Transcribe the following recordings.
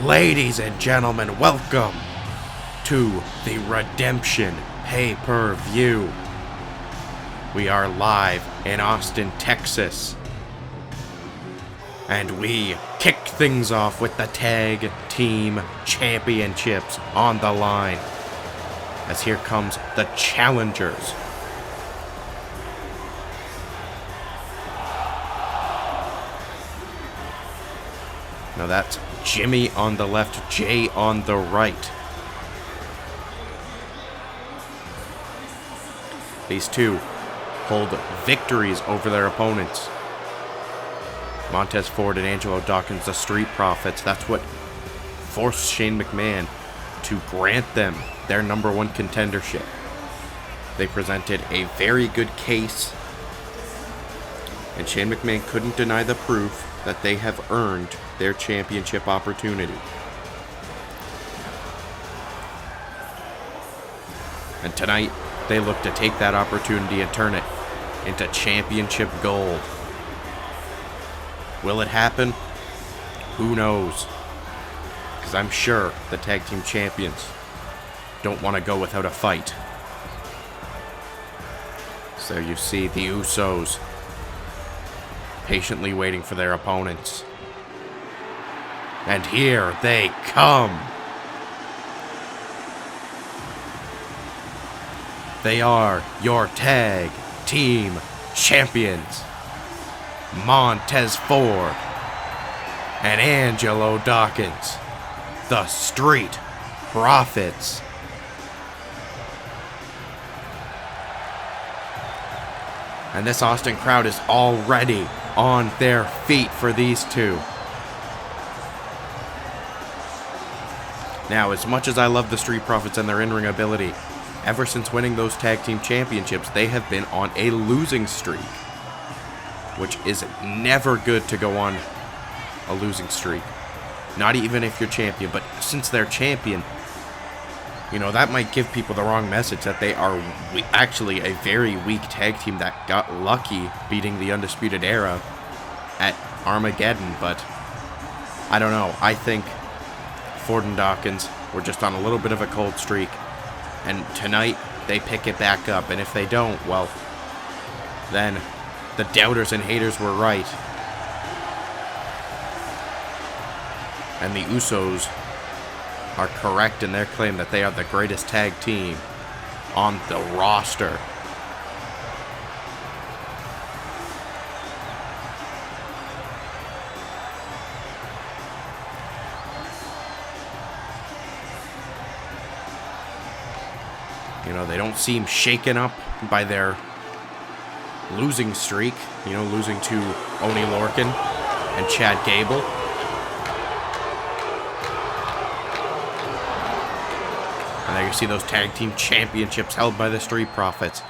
Ladies and gentlemen, welcome to the Redemption Pay-Per-View. We are live in Austin, Texas. And we kick things off with the Tag Team Championships on the line. As here comes the challengers. Now that's Jimmy on the left, Jay on the right. These two hold victories over their opponents. Montez Ford and Angelo Dawkins, the Street Profits. That's what forced Shane McMahon to grant them their #1 contendership. They presented a very good case, and Shane McMahon couldn't deny the proof that they have earned their championship opportunity. And tonight, they look to take that opportunity and turn it into championship gold. Will it happen? Who knows? Because I'm sure the tag team champions don't want to go without a fight. So you see the Usos patiently waiting for their opponents. And here they come. They are your tag team champions, Montez Ford and Angelo Dawkins, the Street Profits. And this Austin crowd is already on their feet for these two. Now, as much as I love the Street Profits and their in-ring ability, ever since winning those tag team championships, they have been on a losing streak, which is never good to go on a losing streak. Not even if you're champion, but since they're champion, you know, that might give people the wrong message that they are actually a very weak tag team that got lucky beating the Undisputed Era at Armageddon, but I don't know. I think Ford and Dawkins were just on a little bit of a cold streak, and tonight they pick it back up, and if they don't, well, then the doubters and haters were right. And the Usos are correct in their claim that they are the greatest tag team on the roster. You know, they don't seem shaken up by their losing streak, you know, losing to Oney Lorcan and Chad Gable. And there you see those tag team championships held by the Street Profits.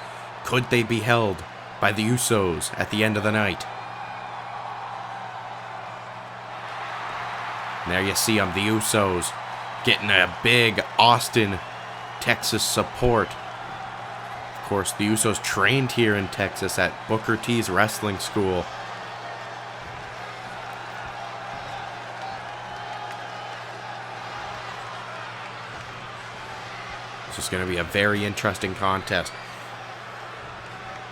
Could they be held by the Usos at the end of the night? And there you see them, the Usos, getting a big Austin, Texas support. Of course, the Usos trained here in Texas at Booker T's wrestling school. It's going to be a very interesting contest.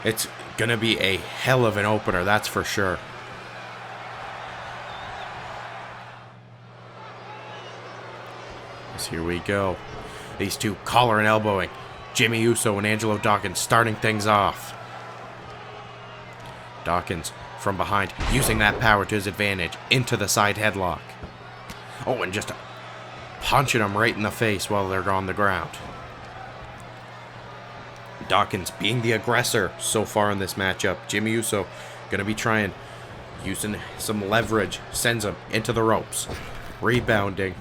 It's going to be a hell of an opener, that's for sure. So here we go. These two collar and elbowing. Jimmy Uso and Angelo Dawkins starting things off. Dawkins from behind, using that power to his advantage into the side headlock. Oh, and just punching them right in the face while they're on the ground. Dawkins being the aggressor so far in this matchup. Jimmy Uso going to be trying, using some leverage, sends him into the ropes. Rebounding.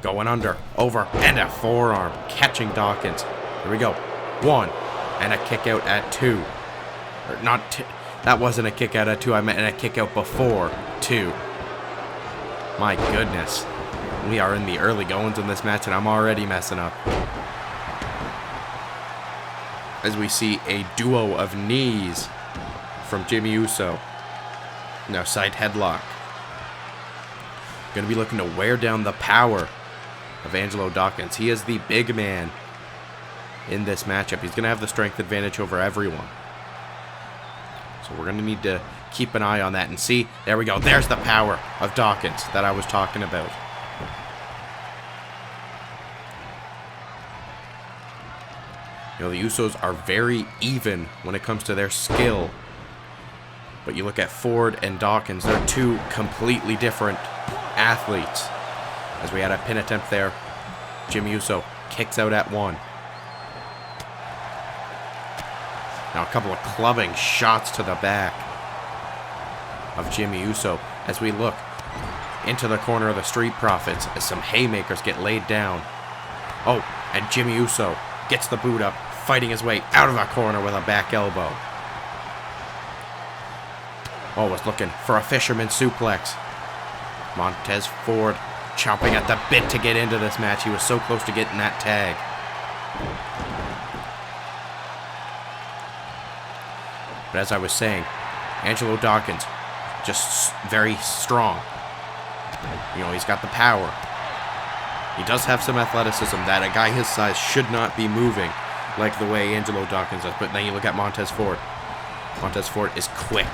Going under, over, and a forearm. Catching Dawkins. Here we go. 1, and a kick out at 2. Or not That wasn't a kick out at 2. I meant a kick out before 2. My goodness. We are in the early goings in this match, and I'm already messing up. As we see a duo of knees from Jimmy Uso. Now side headlock. Going to be looking to wear down the power of Angelo Dawkins. He is the big man in this matchup. He's going to have the strength advantage over everyone. So we're going to need to keep an eye on that and see. There we go. There's the power of Dawkins that I was talking about. You know, the Usos are very even when it comes to their skill. But you look at Ford and Dawkins, they're two completely different athletes. As we had a pin attempt there, Jimmy Uso kicks out at 1. Now a couple of clubbing shots to the back of Jimmy Uso as we look into the corner of the Street Profits as some haymakers get laid down. Oh, and Jimmy Uso gets the boot up, fighting his way out of the corner with a back elbow. Oh, was looking for a fisherman suplex. Montez Ford chomping at the bit to get into this match. He was so close to getting that tag. But as I was saying, Angelo Dawkins, just very strong. You know, he's got the power. He does have some athleticism that a guy his size should not be moving like the way Angelo Dawkins does. But then you look at Montez Ford. Montez Ford is quick.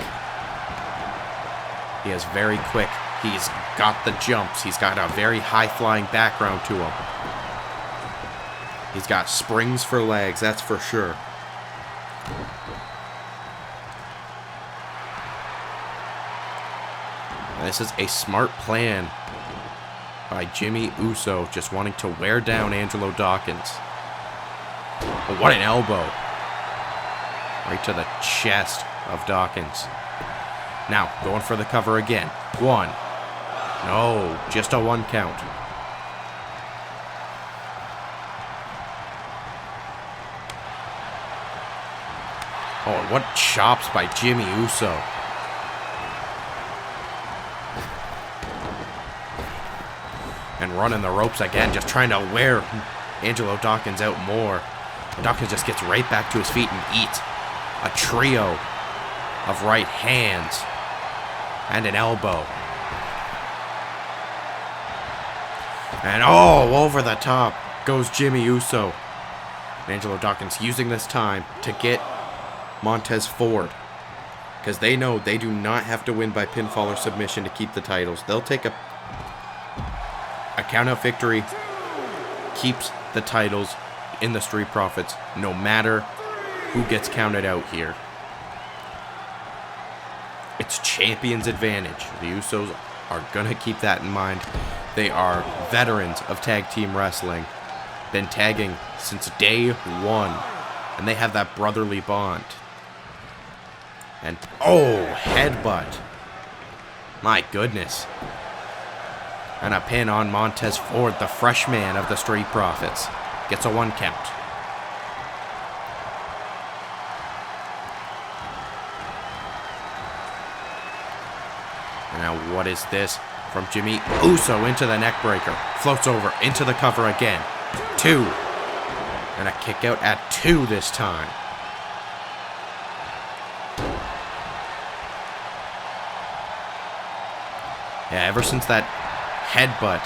He is very quick. He's got the jumps. He's got a very high-flying background to him. He's got springs for legs, that's for sure. And this is a smart plan by Jimmy Uso, just wanting to wear down Angelo Dawkins. But what an elbow. Right to the chest of Dawkins. Now, going for the cover again. 1. No, just a 1 count. Oh, and what chops by Jimmy Uso. And running the ropes again, just trying to wear Angelo Dawkins out more. And Dawkins just gets right back to his feet and eats a trio of right hands and an elbow. And oh, over the top goes Jimmy Uso. And Angelo Dawkins using this time to get Montez Ford. Because they know they do not have to win by pinfall or submission to keep the titles. They'll take a count-out victory, keeps the titles in the Street Profits, no matter who gets counted out here. It's champion's advantage. The Usos are going to keep that in mind. They are veterans of tag team wrestling. Been tagging since day 1. And they have that brotherly bond. And, oh, headbutt. My goodness. And a pin on Montez Ford, the freshman of the Street Profits. Gets a 1 count. And now what is this? From Jimmy Uso into the neck breaker. Floats over into the cover again. 2. And a kick out at 2 this time. Yeah, ever since that headbutt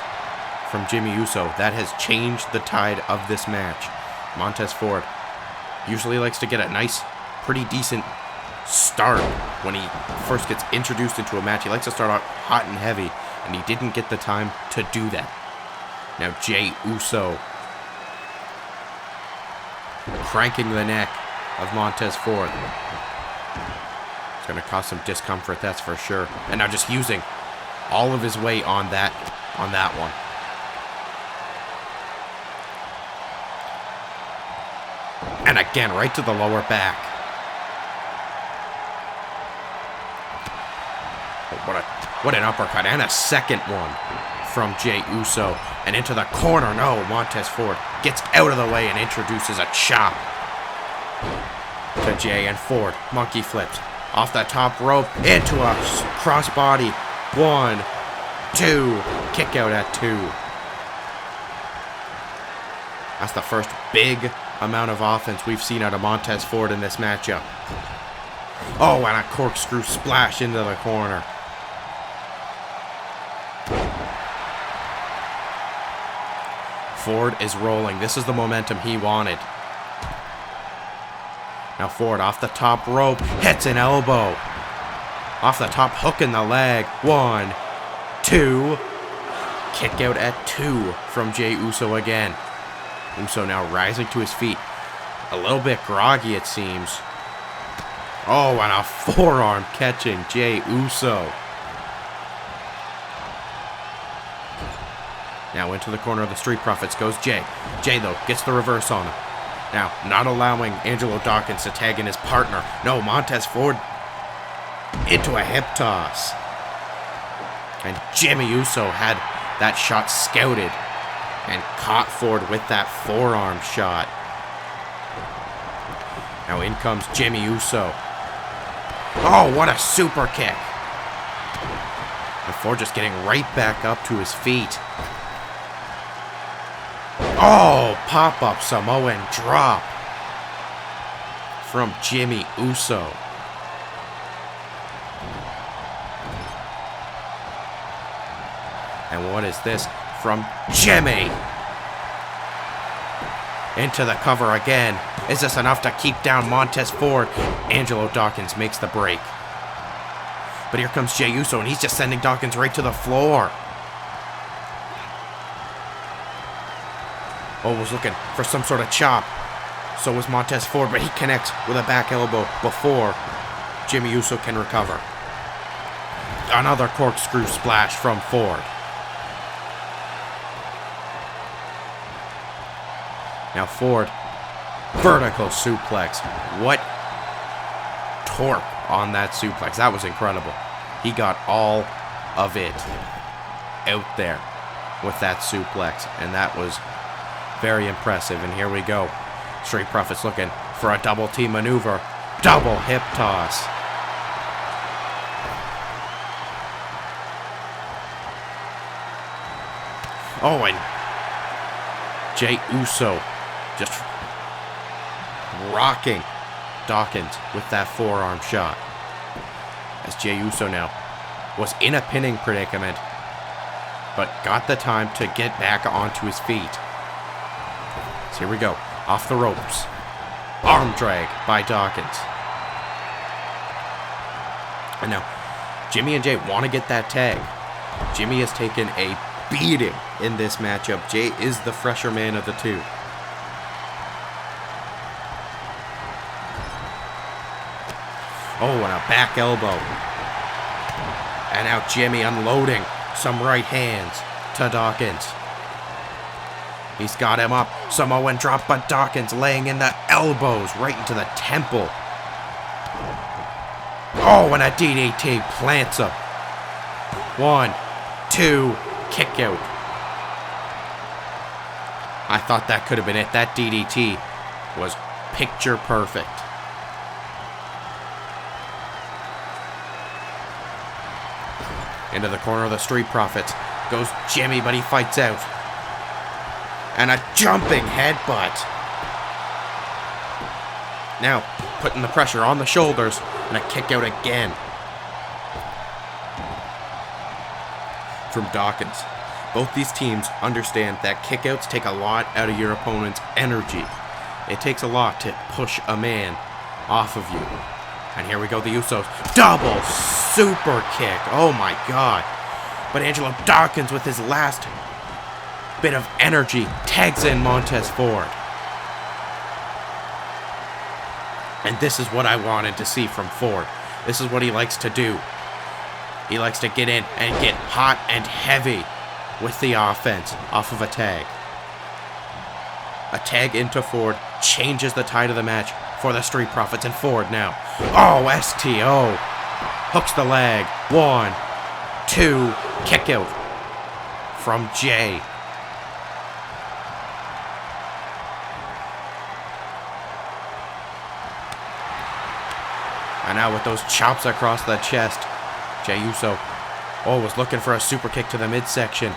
from Jimmy Uso, that has changed the tide of this match. Montez Ford usually likes to get a nice, pretty decent start when he first gets introduced into a match. He likes to start out hot and heavy, and he didn't get the time to do that. Now Jey Uso cranking the neck of Montez Ford. It's going to cause some discomfort, that's for sure. And now just using all of his weight on that one. And again, right to the lower back. What an uppercut, and a second one from Jey Uso. And into the corner, no, Montez Ford gets out of the way and introduces a chop to Jey, and Ford monkey flips Off the top rope, into a crossbody. 1, 2, kick out at 2. That's the first big amount of offense we've seen out of Montez Ford in this matchup. Oh, and a corkscrew splash into the corner. Ford is rolling. This is the momentum he wanted. Now Ford off the top rope, hits an elbow. Off the top, hook in the leg. 1, 2. Kick out at 2 from Jey Uso again. Uso now rising to his feet. A little bit groggy, it seems. Oh, and a forearm catching Jey Uso. Now into the corner of the Street Profits goes Jey. Jey, though, gets the reverse on him. Now, not allowing Angelo Dawkins to tag in his partner. No, Montez Ford into a hip toss. And Jimmy Uso had that shot scouted and caught Ford with that forearm shot. Now in comes Jimmy Uso. Oh, what a super kick. And Ford just getting right back up to his feet. Oh, pop-up Samoan drop from Jimmy Uso. And what is this from Jimmy? Into the cover again. Is this enough to keep down Montez Ford? Angelo Dawkins makes the break. But here comes Jey Uso, and he's just sending Dawkins right to the floor. Oh, was looking for some sort of chop. So was Montez Ford, but he connects with a back elbow before Jimmy Uso can recover. Another corkscrew splash from Ford. Now Ford, vertical suplex. What torque on that suplex. That was incredible. He got all of it out there with that suplex, and that was very impressive. And here we go. Street Profits looking for a double team maneuver. Double hip toss. Oh, and Jey Uso just rocking Dawkins with that forearm shot. As Jey Uso now was in a pinning predicament, but got the time to get back onto his feet. So here we go. Off the ropes. Arm drag by Dawkins. And now, Jimmy and Jey want to get that tag. Jimmy has taken a beating in this matchup. Jey is the fresher man of the two. Oh, and a back elbow. And now Jimmy unloading some right hands to Dawkins. He's got him up. Samoan drop, but Dawkins laying in the elbows right into the temple. Oh, and a DDT plants him. 1, 2, kick out. I thought that could have been it. That DDT was picture perfect. Into the corner of the Street Profits goes Jimmy, but he fights out. And a jumping headbutt. Now, putting the pressure on the shoulders, and a kick out again. From Dawkins. Both these teams understand that kickouts take a lot out of your opponent's energy. It takes a lot to push a man off of you. And here we go, the Usos. Double super kick. Oh my god. But Angelo Dawkins, with his last bit of energy, tags in Montez Ford. And this is what I wanted to see from Ford. This is what he likes to do. He likes to get in and get hot and heavy with the offense off of a tag. A tag into Ford changes the tide of the match for the Street Profits, and Ford now. Oh, STO. Hooks the leg. 1, 2, kick out from Jey. And Now with those chops across the chest, Jey Uso, was looking for a super kick to the midsection.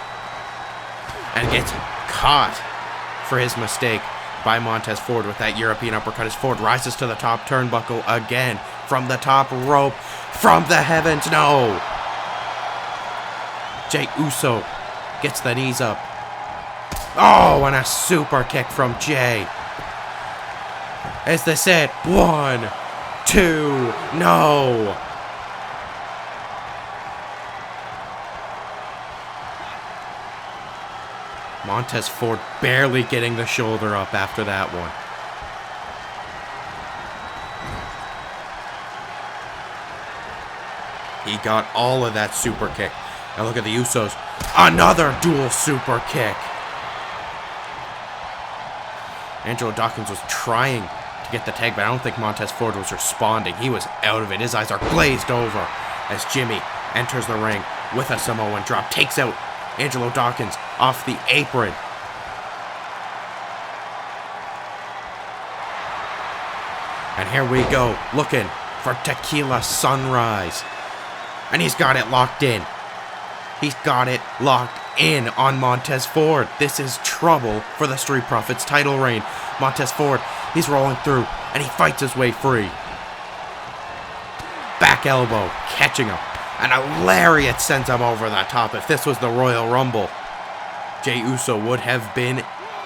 And gets caught for his mistake by Montez Ford with that European uppercut as Ford rises to the top turnbuckle again from the top rope, from the heavens. No! Jey Uso gets the knees up. Oh, and a super kick from Jey. Is this it? 1, 2, no! Montez Ford barely getting the shoulder up after that one. He got all of that super kick. Now look at the Usos. Another dual super kick. Angelo Dawkins was trying to get the tag, but I don't think Montez Ford was responding. He was out of it. His eyes are glazed over as Jimmy enters the ring with a Samoan drop. Takes out Angelo Dawkins off the apron. And here we go, looking for Tequila Sunrise. And he's got it locked in. He's got it locked in on Montez Ford. This is trouble for the Street Profits title reign. Montez Ford, he's rolling through, and he fights his way free. Back elbow, catching him. And a lariat sends him over the top. If this was the Royal Rumble, Jey Uso would have been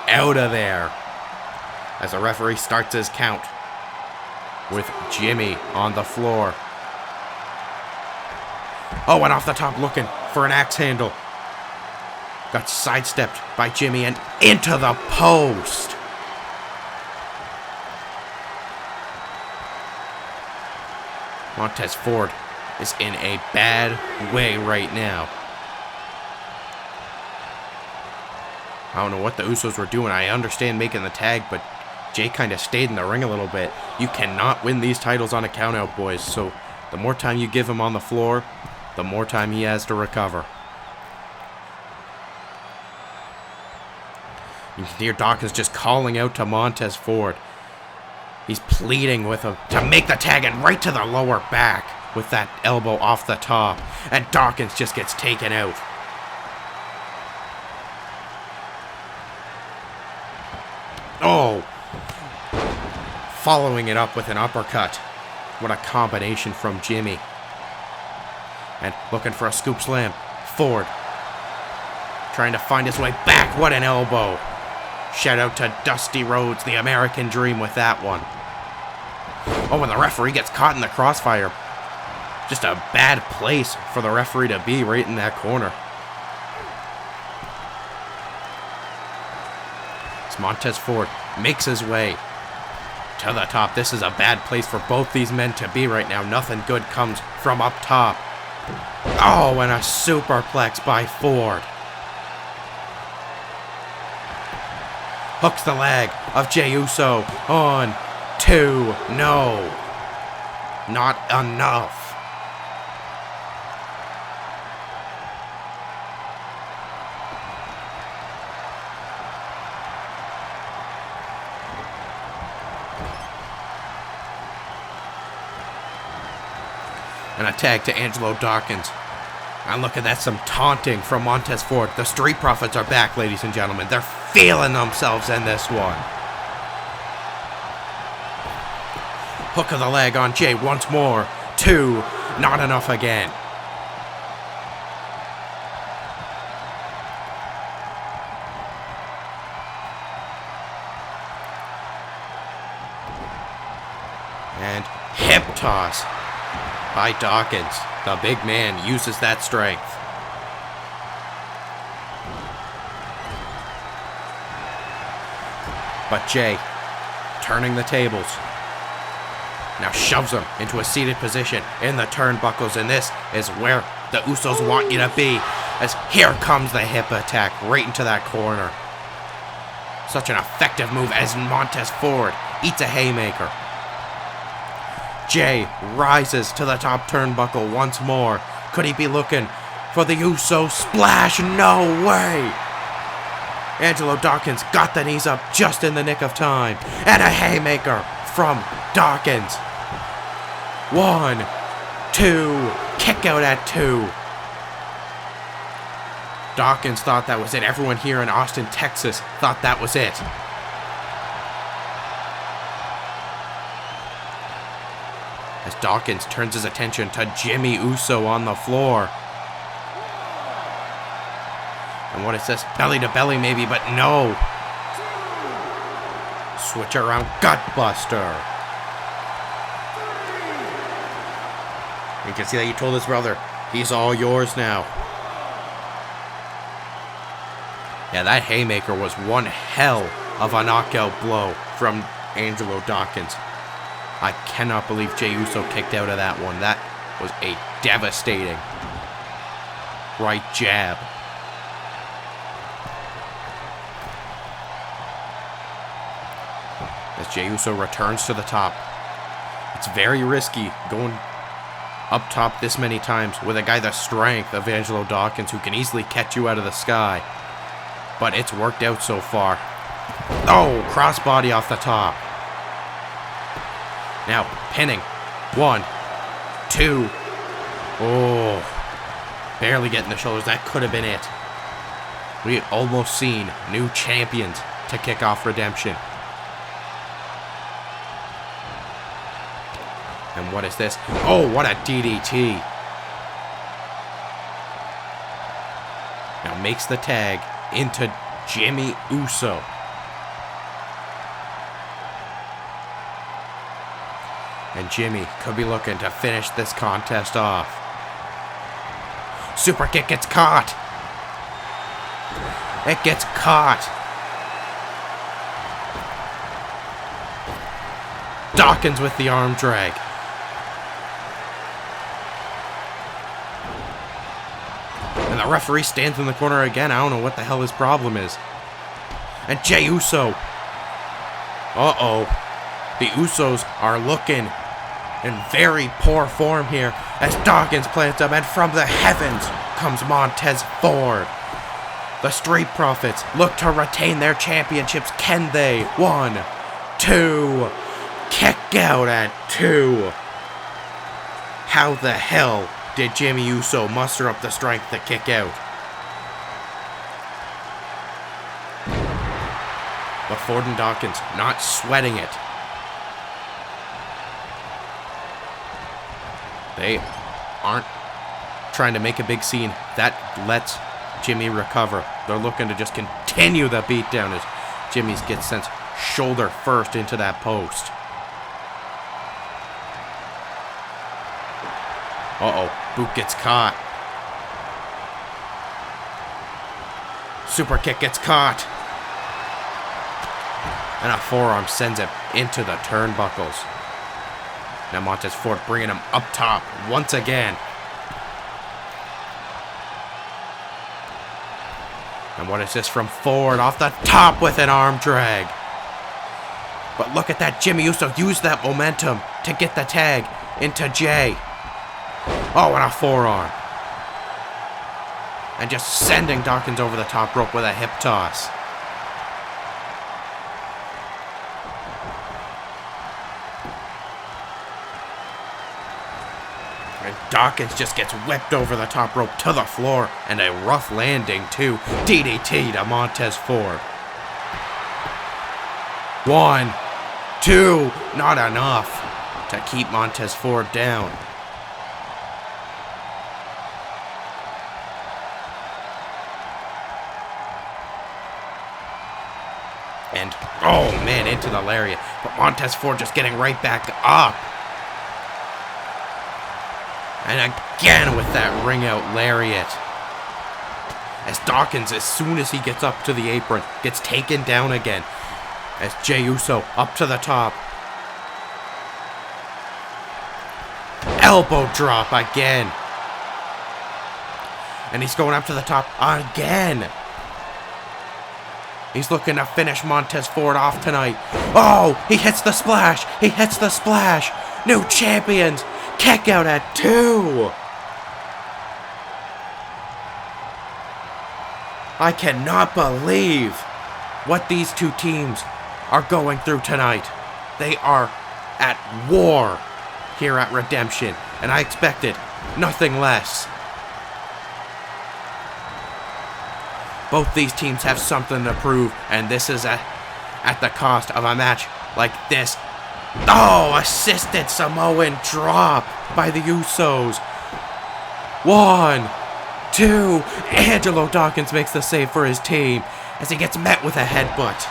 out of there. As the referee starts his count with Jimmy on the floor. Oh, and off the top looking for an axe handle. Got sidestepped by Jimmy and into the post. Montez Ford is in a bad way right now. I don't know what the Usos were doing. I understand making the tag, but Jey kind of stayed in the ring a little bit. You cannot win these titles on a countout, boys. So the more time you give him on the floor, the more time he has to recover. You can hear Dawkins just calling out to Montez Ford. He's pleading with him to make the tag and right to the lower back with that elbow off the top. And Dawkins just gets taken out. Oh! Following it up with an uppercut. What a combination from Jimmy. And looking for a scoop slam. Ford trying to find his way back. What an elbow. Shout out to Dusty Rhodes, the American Dream, with that one. Oh, and the referee gets caught in the crossfire. Just a bad place for the referee to be, right in that corner. As Montez Ford makes his way to the top. This is a bad place for both these men to be right now. Nothing good comes from up top. Oh, and a superplex by Ford. Hooks the leg of Jey Uso. 1, 2, no. Not enough. And a tag to Angelo Dawkins. And look at that, some taunting from Montez Ford. The Street Profits are back, ladies and gentlemen. They're feeling themselves in this one. Hook of the leg on Jey once more. 2, not enough again. And hip toss by Dawkins. The big man uses that strength. But Jey, turning the tables, now shoves him into a seated position in the turnbuckles, and this is where the Usos want you to be, as here comes the hip attack right into that corner. Such an effective move as Montez Ford eats a haymaker. Jey rises to the top turnbuckle once more. Could he be looking for the Uso splash? No way! Angelo Dawkins got the knees up just in the nick of time. And a haymaker from Dawkins. 1, 2, kick out at 2. Dawkins thought that was it. Everyone here in Austin, Texas thought that was it. As Dawkins turns his attention to Jimmy Uso on the floor. And what is this? Belly to belly maybe, but no. Switch around, Gutbuster. You can see that he told his brother, he's all yours now. Yeah, that haymaker was one hell of a knockout blow from Angelo Dawkins. I cannot believe Jey Uso kicked out of that one. That was a devastating right jab. As Jey Uso returns to the top. It's very risky going up top this many times with a guy the strength of Angelo Dawkins who can easily catch you out of the sky. But it's worked out so far. Oh, crossbody off the top. Now, pinning. 1, 2. Oh, barely getting the shoulders. That could have been it. We had almost seen new champions to kick off Redemption. And what is this? Oh, what a DDT. Now makes the tag into Jimmy Uso. And Jimmy could be looking to finish this contest off. Super kick gets caught. It gets caught. Dawkins with the arm drag. And the referee stands in the corner again. I don't know what the hell his problem is. And Jey Uso. Uh-oh. The Usos are looking in very poor form here as Dawkins plants them, and from the heavens comes Montez Ford. The Street Profits look to retain their championships. Can they? 1, 2, kick out at 2. How the hell did Jimmy Uso muster up the strength to kick out? But Ford and Dawkins not sweating it. They aren't trying to make a big scene. That lets Jimmy recover. They're looking to just continue the beatdown as Jimmy gets sent shoulder first into that post. Uh-oh, boot gets caught. Super kick gets caught. And a forearm sends him into the turnbuckles. Now Montez Ford bringing him up top once again. And what is this from Ford off the top with an arm drag? But look at that, Jimmy Uso used that momentum to get the tag into Jey. Oh, and a forearm. And just sending Dawkins over the top rope with a hip toss. And Dawkins just gets whipped over the top rope to the floor. And a rough landing too. DDT to Montez Ford. 1, 2, not enough to keep Montez Ford down. And, oh man, into the lariat. But Montez Ford just getting right back up. And again with that ring out lariat. As Dawkins, as soon as he gets up to the apron, gets taken down again. As Jey Uso up to the top. Elbow drop again. And he's going up to the top again. He's looking to finish Montez Ford off tonight. Oh, he hits the splash. He hits the splash. New champions. Kick out at 2. I cannot believe what these two teams are going through tonight. They are at war here at Redemption, and I expected nothing less. Both these teams have something to prove, and this is at the cost of a match like this. Oh, assisted Samoan drop by the Usos. 1, 2, Angelo Dawkins makes the save for his team as he gets met with a headbutt.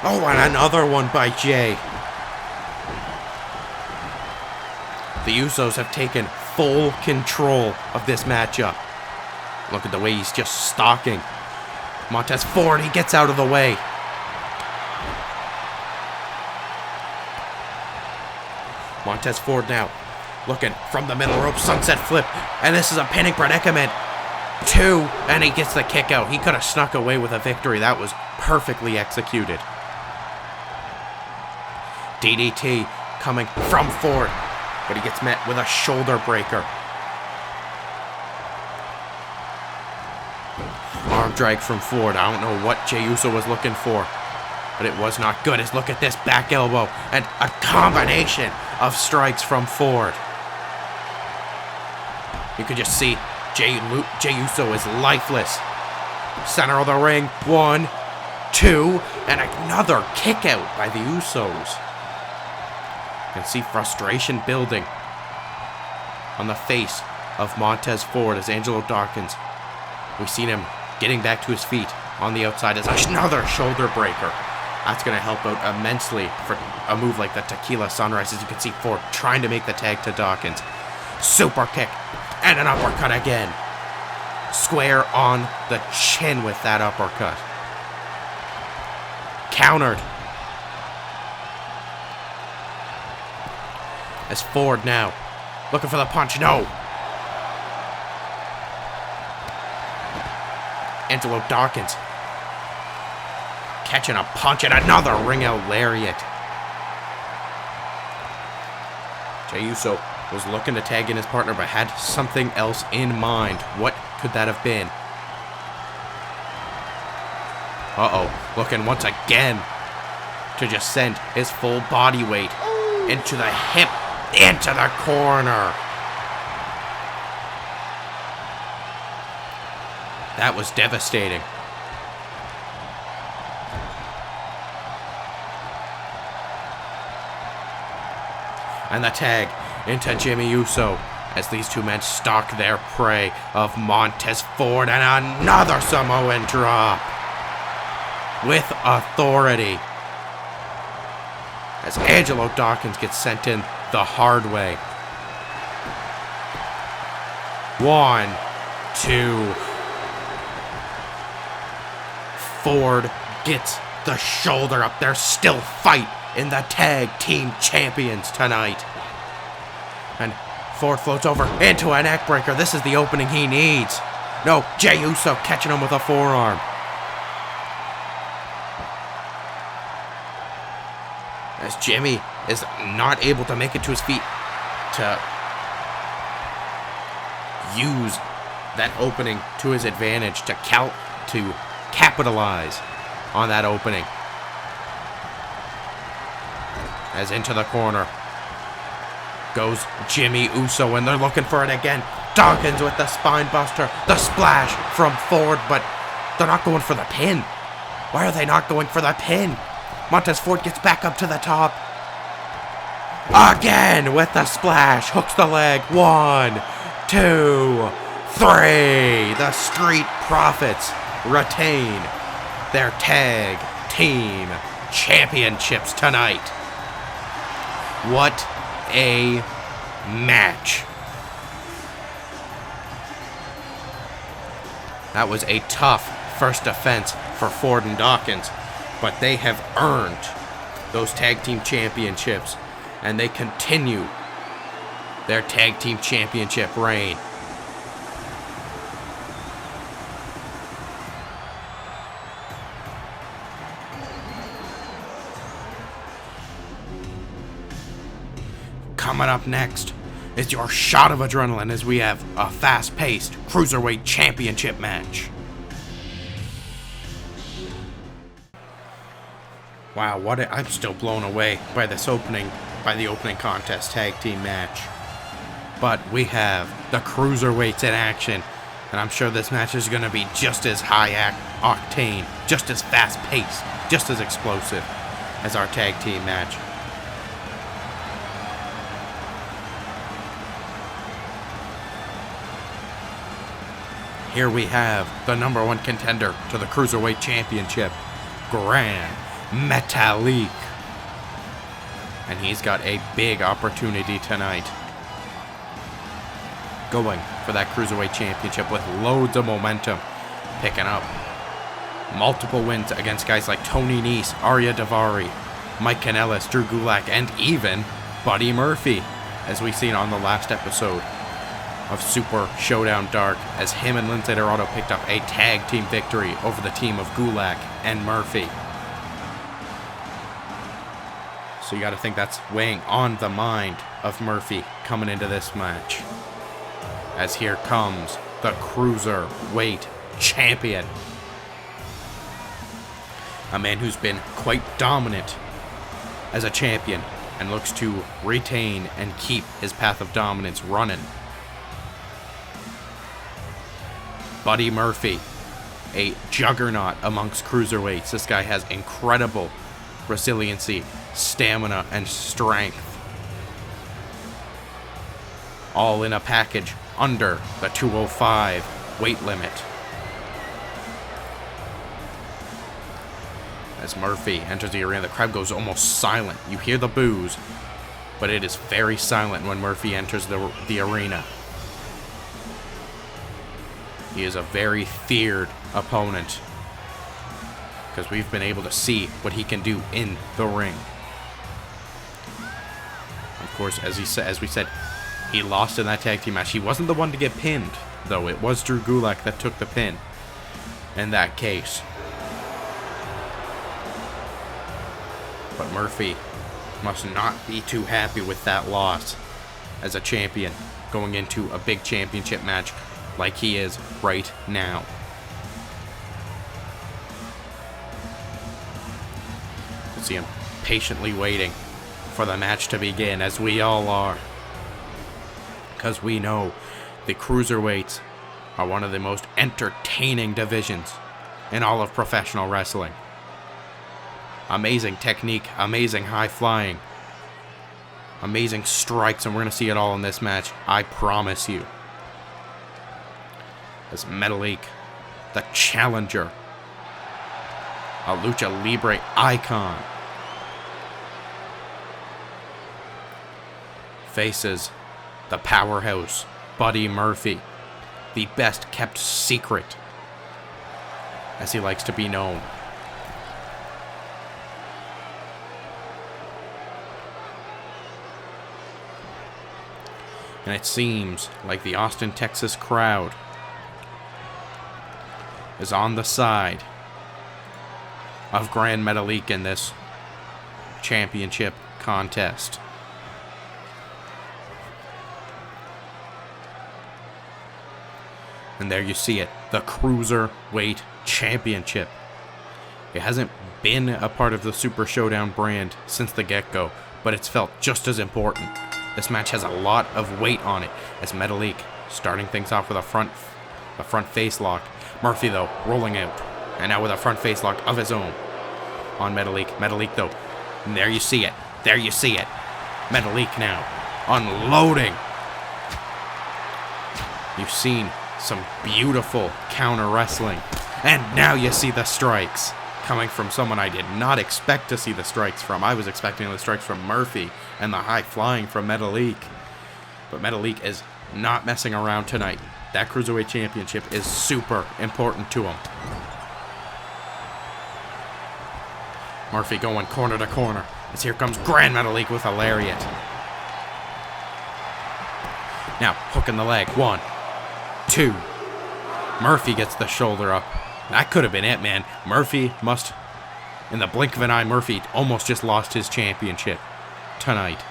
Oh, and another one by Jay. The Usos have taken full control of this matchup. Look at the way he's just stalking Montez Ford. He gets out of the way. Montez Ford now looking from the middle rope, sunset flip, and this is a pinning predicament. 2, and he gets the kick out. He could have snuck away with a victory. That was perfectly executed. DDT coming from Ford, but he gets met with a shoulder breaker. Arm drag from Ford. I don't know what Jey Uso was looking for, but it was not good. As look at this back elbow and a combination of strikes from Ford. You can just see Jey Uso is lifeless. Center of the ring. 1, 2, and another kick out by the Usos. You can see frustration building on the face of Montez Ford as Angelo Dawkins. We've seen him getting back to his feet on the outside as another shoulder breaker. That's going to help out immensely for a move like the Tequila Sunrise. As you can see, Ford trying to make the tag to Dawkins. Super kick and an uppercut again. Square on the chin with that uppercut. Countered. As Ford now looking for the punch. No. Angelo Dawkins catching a punch and another ring out lariat. Jey Uso was looking to tag in his partner but had something else in mind. What could that have been? Looking once again to just send his full body weight into the hip, into the corner. That was devastating. And the tag into Jimmy Uso as these two men stalk their prey of Montez Ford, and another Samoan drop with authority as Angelo Dawkins gets sent in the hard way. 1, 2. Ford gets the shoulder up. There's still fight in the tag team champions tonight. And Ford floats over into a neck breaker. This is the opening he needs. No, Jey Uso catching him with a forearm. As Jimmy is not able to make it to his feet to use that opening to his advantage, to capitalize on that opening. As into the corner goes Jimmy Uso, and they're looking for it again. Dawkins with the spine buster, the splash from Ford, but they're not going for the pin. Why are they not going for the pin? Montez Ford gets back up to the top. Again with the splash, hooks the leg. 1, 2, 3. The Street Profits retain their tag team championships tonight. What a match. That was a tough first defense for Ford and Dawkins, but they have earned those tag team championships, and they continue their tag team championship reign. Coming up next is your shot of adrenaline as we have a fast-paced Cruiserweight Championship match. Wow, I'm still blown away by the opening contest tag team match. But we have the Cruiserweights in action, and I'm sure this match is going to be just as high octane, just as fast paced, just as explosive as our tag team match. Here we have the #1 contender to the Cruiserweight Championship, Gran, Metalik. And he's got a big opportunity tonight, going for that Cruiserweight Championship with loads of momentum, picking up multiple wins against guys like Tony Nese, Arya Daivari, Mike Kanellis, Drew Gulak, and even Buddy Murphy, as we seen on the last episode of Super Showdown Dark, as him and Lince Dorado picked up a tag team victory over the team of Gulak and Murphy. So you got to think that's weighing on the mind of Murphy coming into this match. As here comes the Cruiserweight Champion. A man who's been quite dominant as a champion and looks to retain and keep his path of dominance running. Buddy Murphy, a juggernaut amongst cruiserweights. This guy has incredible resiliency, stamina, and strength, all in a package under the 205 weight limit. As Murphy enters the arena, the crowd goes almost silent. You hear the boos, but it is very silent when Murphy enters the arena. He is a very feared opponent, because we've been able to see what he can do in the ring. Of course, as we said, he lost in that tag team match. He wasn't the one to get pinned, though. It was Drew Gulak that took the pin in that case. But Murphy must not be too happy with that loss as a champion going into a big championship match like he is right now. You see him patiently waiting for the match to begin, as we all are, because we know the cruiserweights are one of the most entertaining divisions in all of professional wrestling. Amazing technique, amazing high flying, amazing strikes, and we're going to see it all in this match, I promise you. As Metalik, the challenger, a Lucha Libre icon, faces the powerhouse Buddy Murphy, the best kept secret, as he likes to be known. And it seems like the Austin, Texas crowd is on the side of Gran Metalik in this championship contest. And there you see it, the Cruiserweight Championship. It hasn't been a part of the Super Showdown brand since the get-go, but it's felt just as important. This match has a lot of weight on it, as Metalik starting things off with a front face lock. Murphy, though, rolling out, and now with a front face lock of his own on Metalik. Metalik, though, and there you see it. There you see it. Metalik now unloading. You've seen some beautiful counter wrestling, and now you see the strikes coming from someone I did not expect to see the strikes from. I was expecting the strikes from Murphy and the high flying from Metalik, but Metalik is not messing around tonight. That Cruiserweight Championship is super important to him. Murphy going corner to corner, as here comes Gran Metalik with a lariat. Now hooking the leg, 1, 2. Murphy gets the shoulder up. That could have been it, man. Murphy must, in the blink of an eye, Murphy almost just lost his championship tonight.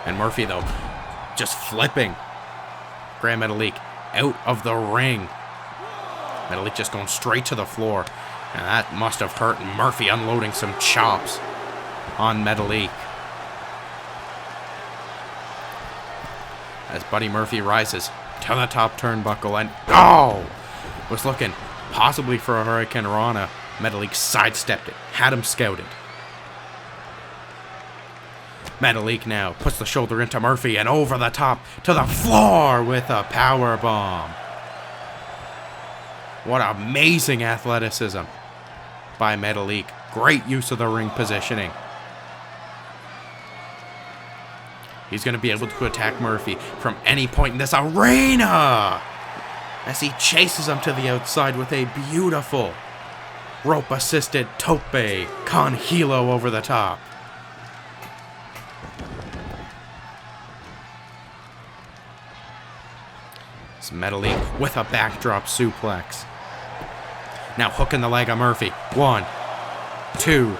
And Murphy, though, just flipping Gran Metalik out of the ring Metalik just going straight to the floor. And that must have hurt. Murphy unloading some chops on Metalik. As Buddy Murphy rises to the top turnbuckle and was looking possibly for a Hurricane Rana. Metalik sidestepped it, had him scouted. Metalik now puts the shoulder into Murphy and over the top to the floor with a power bomb. What amazing athleticism by Metalik. Great use of the ring positioning. He's going to be able to attack Murphy from any point in this arena as he chases him to the outside with a beautiful rope-assisted tope con hilo over the top. It's Metalik with a backdrop suplex. Now hooking the leg of Murphy. 1, 2.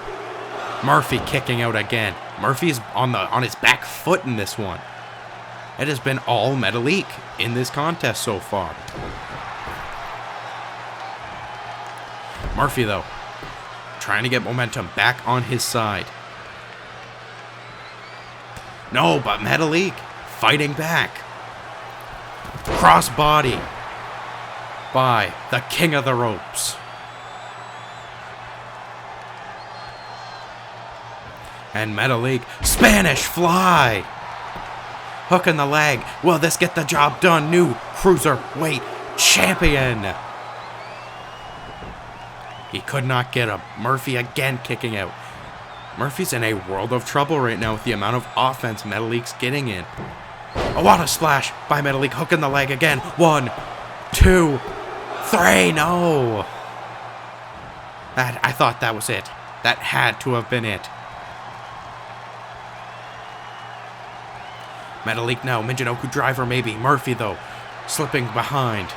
Murphy kicking out again. Murphy's on his back foot in this one. It has been all Metalik in this contest so far. Murphy, though, trying to get momentum back on his side. No, but Metalik fighting back. Crossbody by the king of the ropes. And Metalik, Spanish fly. Hooking the leg. Will this get the job done? New Cruiserweight Champion. He could not get him. Murphy again kicking out. Murphy's in a world of trouble right now with the amount of offense Metalik's getting in. A water splash by Metalik, hooking the leg again. 1, 2, 3. No. I thought that was it. That had to have been it. Metalik now, Michinoku driver maybe. Murphy, though, slipping behind.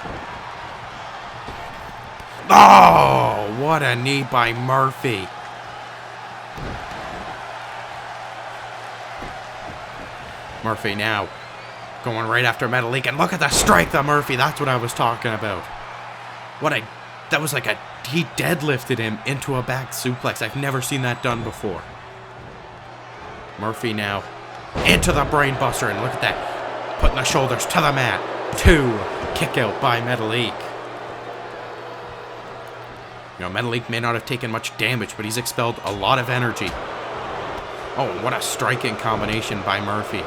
Oh, what a knee by Murphy. Murphy now going right after Metalik, and look at the strength of Murphy. That's what I was talking about. That was like he deadlifted him into a back suplex. I've never seen that done before. Murphy now into the brain buster, and look at that. Putting the shoulders to the mat. 2. Kick out by Metalik. You know, Metalik may not have taken much damage, but he's expelled a lot of energy. Oh, what a striking combination by Murphy.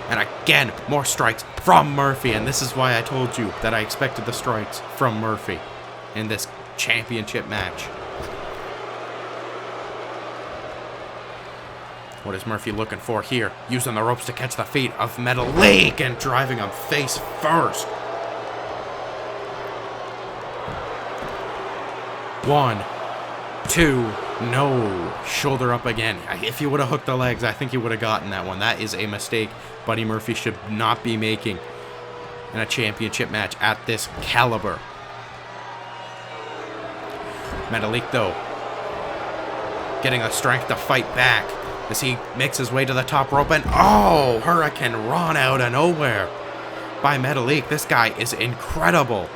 And again, more strikes from Murphy, and this is why I told you that I expected the strikes from Murphy in this championship match. What is Murphy looking for here? Using the ropes to catch the feet of Metalik and driving him face first. 1, 2, no. Shoulder up again. If he would have hooked the legs, I think he would have gotten that one. That is a mistake Buddy Murphy should not be making in a championship match at this caliber. Metalik, though, getting the strength to fight back as he makes his way to the top rope, and Hurricane Rana out of nowhere by Metalik. This guy is incredible.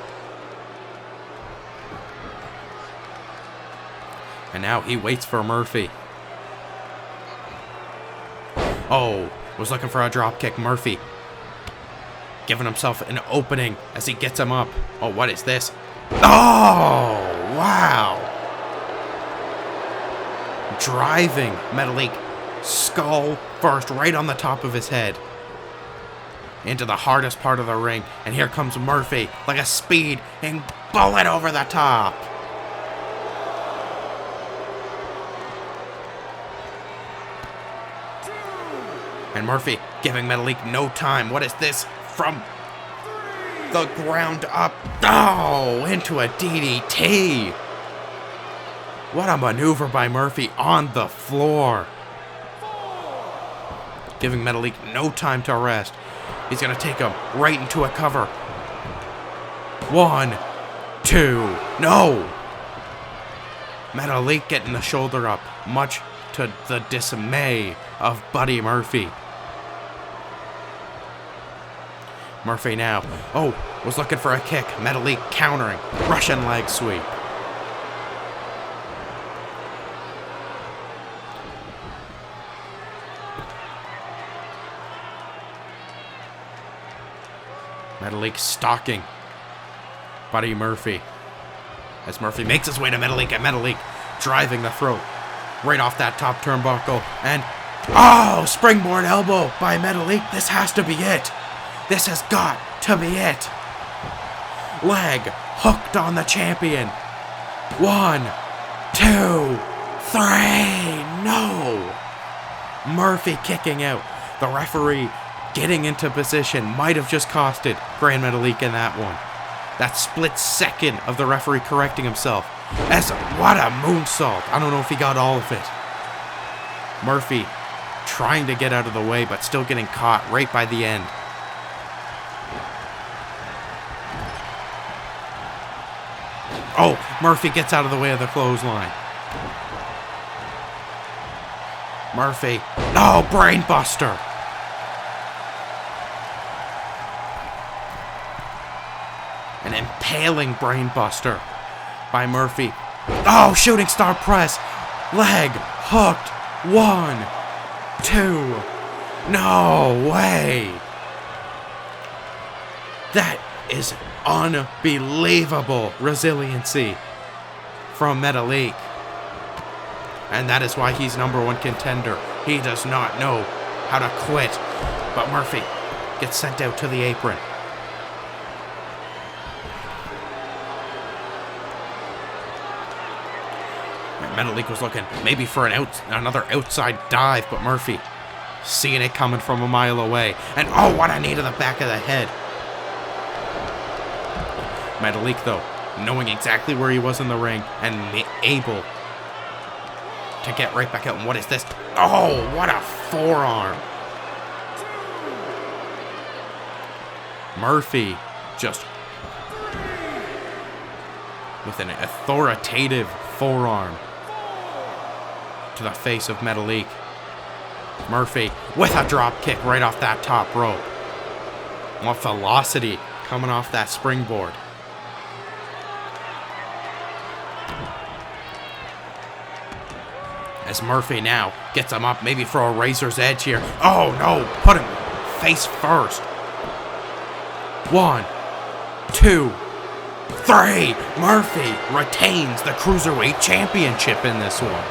And now he waits for Murphy. Was looking for a drop kick. Murphy giving himself an opening as he gets him up. What is this? Wow. Driving Metalik skull first right on the top of his head into the hardest part of the ring. And here comes Murphy like a speeding bullet over the top. And Murphy giving Metalik no time. What is this? From the ground up. Into a DDT. What a maneuver by Murphy on the floor. Giving Metalik no time to rest. He's going to take him right into a cover. 1, 2, no. Metalik getting the shoulder up, much to the dismay of Buddy Murphy. Murphy now. Oh, was looking for a kick. Metalik countering. Russian leg sweep. Metalik stalking Buddy Murphy. As Murphy makes his way to Metalik, and Metalik driving the throat right off that top turnbuckle. And, oh, springboard elbow by Metalik. This has to be it. This has got to be it. Leg hooked on the champion. 1, 2, 3. No. Murphy kicking out. The referee getting into position might have just costed Gran Metalik in that one. That split second of the referee correcting himself. What a moonsault. I don't know if he got all of it. Murphy trying to get out of the way, but still getting caught right by the end. Oh, Murphy gets out of the way of the clothesline. Murphy. No, brainbuster. An impaling brainbuster by Murphy. Oh, shooting star press. Leg hooked. 1, 2. No way. That is unbelievable resiliency from Metalik. And that is why he's #1 contender. He does not know how to quit. But Murphy gets sent out to the apron. Metalik was looking maybe for another outside dive, but Murphy seeing it coming from a mile away. And oh, what a knee to the back of the head. Metalik, though, knowing exactly where he was in the ring and able to get right back out. And what is this? Oh, what a forearm. Murphy just with an authoritative forearm to the face of Metalik. Murphy with a drop kick right off that top rope. What velocity coming off that springboard. As Murphy now gets him up, maybe for a razor's edge here. Oh no, put him face first. 1, 2, 3. Murphy retains the Cruiserweight Championship in this one.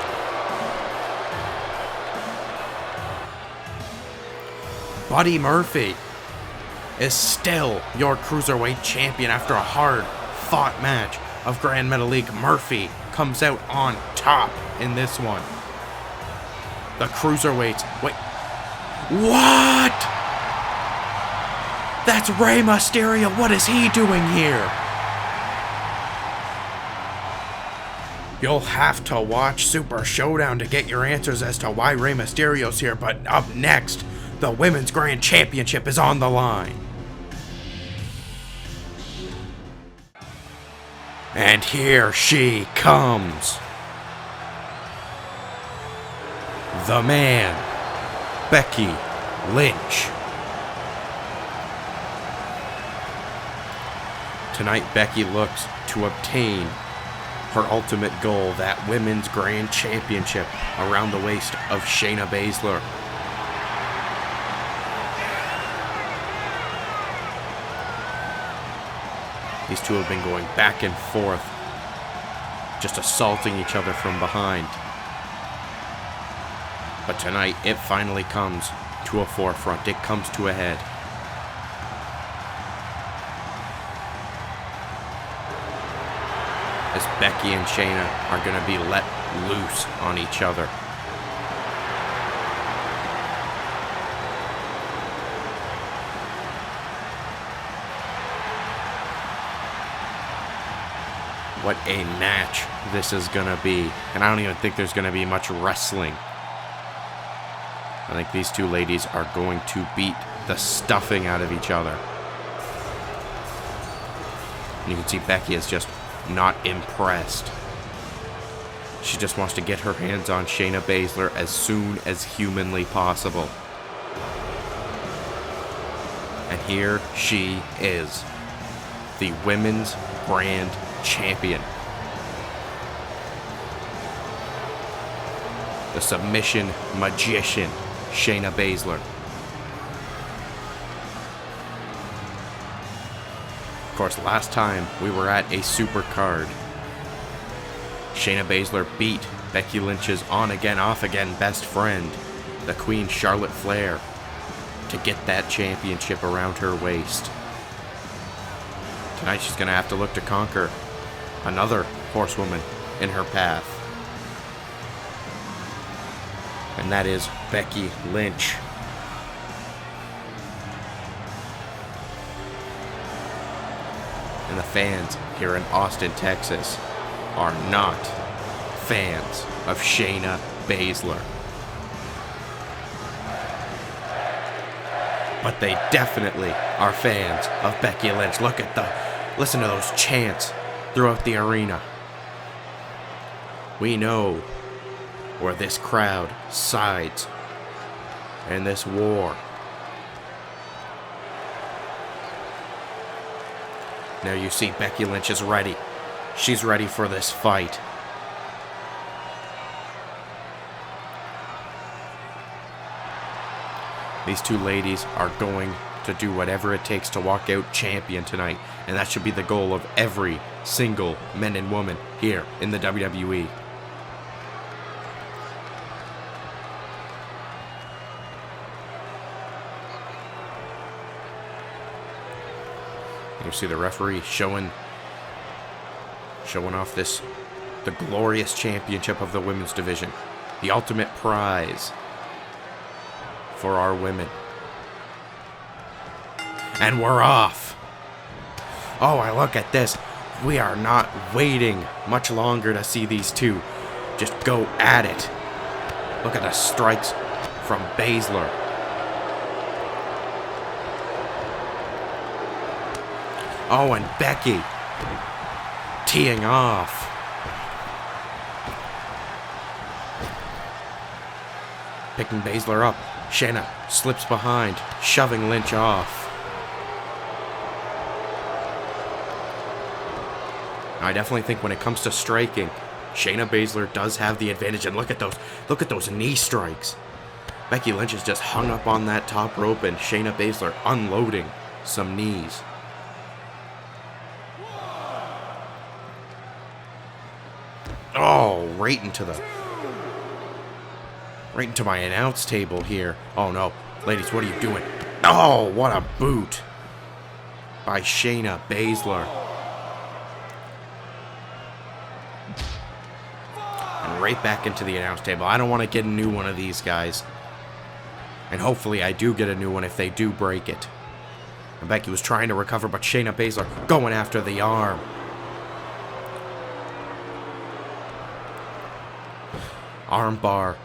Buddy Murphy is still your Cruiserweight Champion after a hard-fought match of Gran Metalik. Murphy comes out on top in this one. The Cruiserweights. Wait. What? That's Rey Mysterio. What is he doing here? You'll have to watch Super Showdown to get your answers as to why Rey Mysterio's here, but up next, the Women's Grand Championship is on the line. And here she comes. The man, Becky Lynch. Tonight, Becky looks to obtain her ultimate goal, that Women's Grand Championship around the waist of Shayna Baszler. These two have been going back and forth, just assaulting each other from behind. But tonight, it finally comes to a forefront. It comes to a head. As Becky and Shayna are going to be let loose on each other. What a match this is going to be. And I don't even think there's going to be much wrestling. I think these two ladies are going to beat the stuffing out of each other. And you can see Becky is just not impressed. She just wants to get her hands on Shayna Baszler as soon as humanly possible. And here she is, the Women's Grand Champion. The submission magician, Shayna Baszler. Of course, last time we were at a Supercard, Shayna Baszler beat Becky Lynch's on-again, off-again best friend, the Queen Charlotte Flair, to get that championship around her waist. Tonight she's going to have to look to conquer another horsewoman in her path. And that is Becky Lynch. And the fans here in Austin, Texas are not fans of Shayna Baszler. But they definitely are fans of Becky Lynch. Listen to those chants throughout the arena. We know where this crowd sides in this war. Now you see Becky Lynch is ready. She's ready for this fight. These two ladies are going to do whatever it takes to walk out champion tonight. And that should be the goal of every single man and woman here in the WWE. You see the referee showing off the glorious championship of the women's division. The ultimate prize for our women. And we're off. Oh, I look at this. We are not waiting much longer to see these two just go at it. Look at the strikes from Baszler. Oh, and Becky teeing off. Picking Baszler up. Shayna slips behind, shoving Lynch off. I definitely think when it comes to striking, Shayna Baszler does have the advantage. And look at those knee strikes. Becky Lynch is just hung up on that top rope, and Shayna Baszler unloading some knees. Oh, right into my announce table here. Oh no, ladies, what are you doing? Oh, what a boot by Shayna Baszler. And right back into the announce table. I don't want to get a new one of these guys. And hopefully I do get a new one if they do break it. And Becky was trying to recover, but Shayna Baszler going after the arm. Arm bar.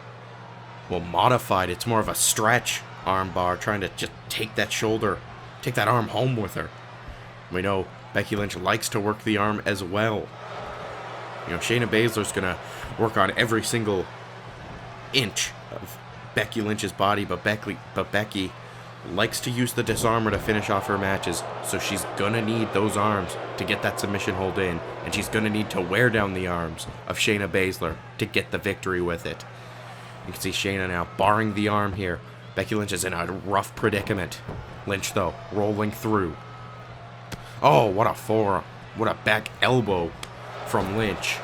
Well, modified. It's more of a stretch arm bar, trying to just take that arm home with her. We know Becky Lynch likes to work the arm as well. You know, Shayna Baszler's going to work on every single inch of Becky Lynch's body, but Becky likes to use the disarmer to finish off her matches, so she's going to need those arms to get that submission hold in, and she's going to need to wear down the arms of Shayna Baszler to get the victory with it. You can see Shayna now barring the arm here. Becky Lynch is in a rough predicament. Lynch, though, rolling through. Oh, what a forearm. What a back elbow from Lynch.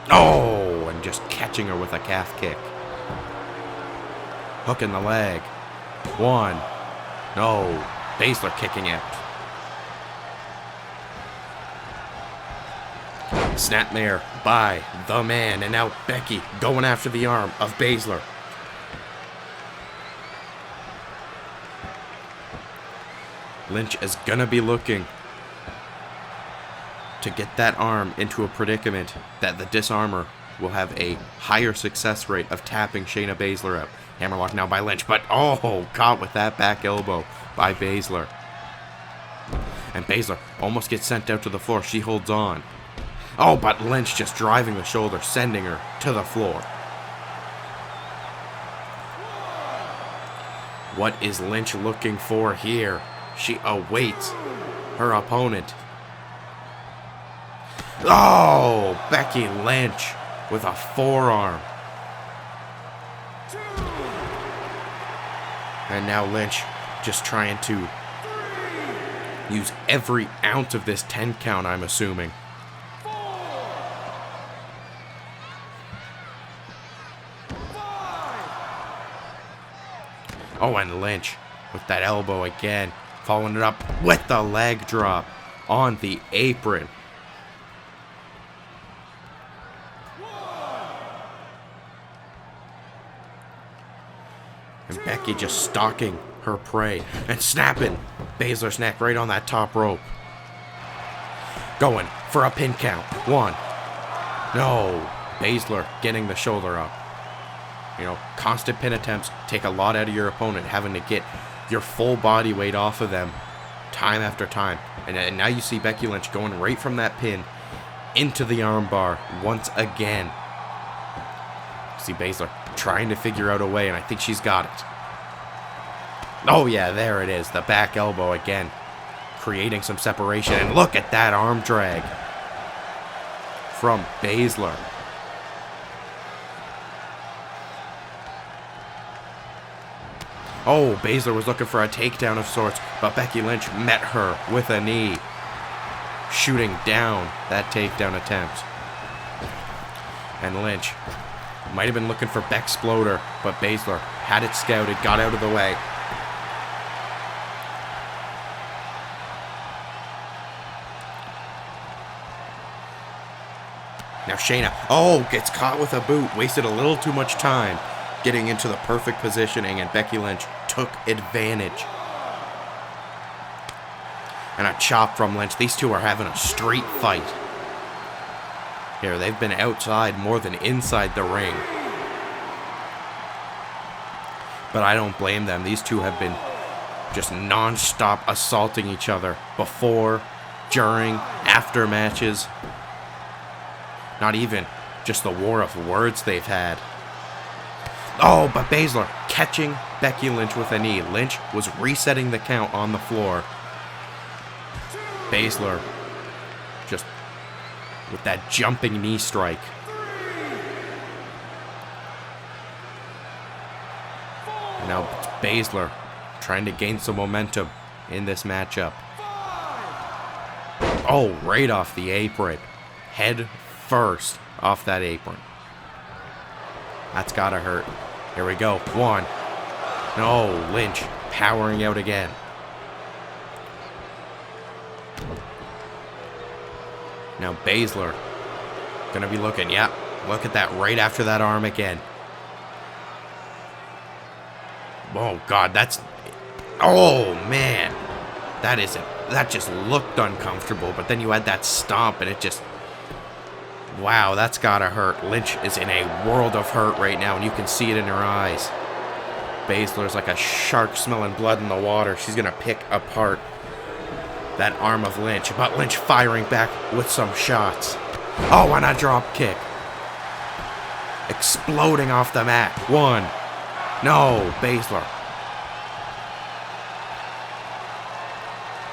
Oh, and just catching her with a calf kick. Hook in the leg. One. No. Baszler kicking out. Snapmare by the man. And now Becky going after the arm of Baszler. Lynch is gonna be looking to get that arm into a predicament that the disarmer will have a higher success rate of tapping Shayna Baszler out. Hammerlock now by Lynch, but oh, caught with that back elbow by Baszler. And Baszler almost gets sent out to the floor. She holds on. Oh, but Lynch just driving the shoulder, sending her to the floor. What is Lynch looking for here? She awaits her opponent. Oh, Becky Lynch with a forearm. And now Lynch just trying to use every ounce of this 10 count, I'm assuming. Oh, and Lynch with that elbow again, following it up with the leg drop on the apron. And Becky just stalking her prey and snapping Baszler's neck right on that top rope. Going for a pin count. 1. No. Baszler getting the shoulder up. You know, constant pin attempts take a lot out of your opponent, having to get your full body weight off of them time after time. And now you see Becky Lynch going right from that pin into the armbar once again. See Baszler trying to figure out a way, and I think she's got it. Oh yeah, there it is. The back elbow again, creating some separation. And look at that arm drag from Baszler. Oh, Baszler was looking for a takedown of sorts, but Becky Lynch met her with a knee, shooting down that takedown attempt. And Lynch might have been looking for Bexploder, but Baszler had it scouted, got out of the way. Now Shayna, gets caught with a boot, wasted a little too much time getting into the perfect positioning, and Becky Lynch took advantage. And a chop from Lynch. These two are having a street fight here. They've been outside more than inside the ring. But I don't blame them. These two have been just non-stop assaulting each other before, during, after matches. Not even just the war of words they've had. Oh, but Baszler catching Becky Lynch with a knee. Lynch was resetting the count on the floor. Baszler just with that jumping knee strike. And now it's Baszler trying to gain some momentum in this matchup. Oh, right off the apron. Head first off that apron. That's gotta hurt. Here we go. 1. No, Lynch powering out again. Now Baszler gonna be looking. Yep, look at that right after that arm again. Oh God, that's. Oh man, that just looked uncomfortable. But then you had that stomp, and it just. Wow, that's gotta hurt. Lynch is in a world of hurt right now, and you can see it in her eyes. Baszler's like a shark smelling blood in the water. She's gonna pick apart that arm of Lynch, but Lynch firing back with some shots. Oh, and a drop kick. Exploding off the mat. 1. No, Baszler.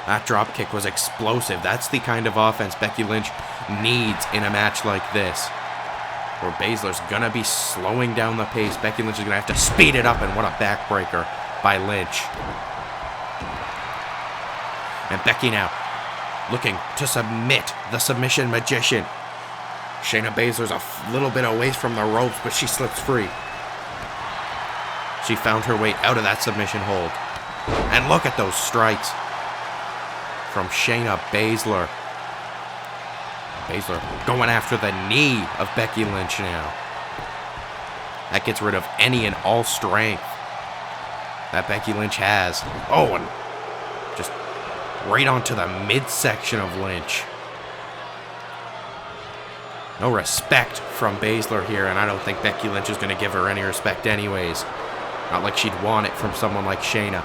That drop kick was explosive. That's the kind of offense Becky Lynch needs in a match like this, where Baszler's gonna be slowing down the pace. Becky Lynch is gonna have to speed it up, and what a backbreaker by Lynch. And Becky now looking to submit the submission magician. Shayna Baszler's a little bit away from the ropes, but she slips free. She found her way out of that submission hold. And look at those strikes from Shayna Baszler. Baszler going after the knee of Becky Lynch now. That gets rid of any and all strength that Becky Lynch has. Oh, and just right onto the midsection of Lynch. No respect from Baszler here, and I don't think Becky Lynch is going to give her any respect anyways. Not like she'd want it from someone like Shayna.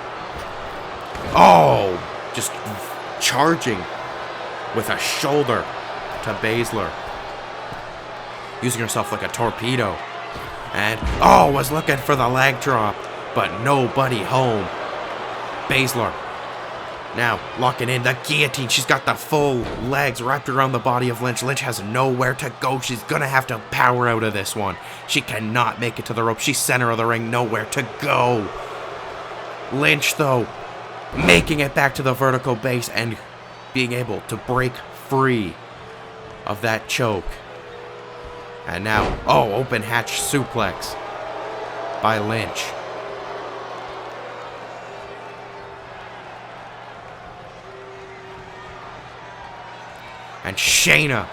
Oh, just charging with a shoulder to Baszler. Using herself like a torpedo. And, was looking for the leg drop. but nobody home. Baszler now locking in the guillotine. She's got the full legs wrapped around the body of Lynch. Lynch has nowhere to go. She's gonna have to power out of this one. She cannot make it to the rope. She's center of the ring, nowhere to go. Lynch, though, making it back to the vertical base and being able to break free of that choke. And now, open hatch suplex by Lynch. And Shayna.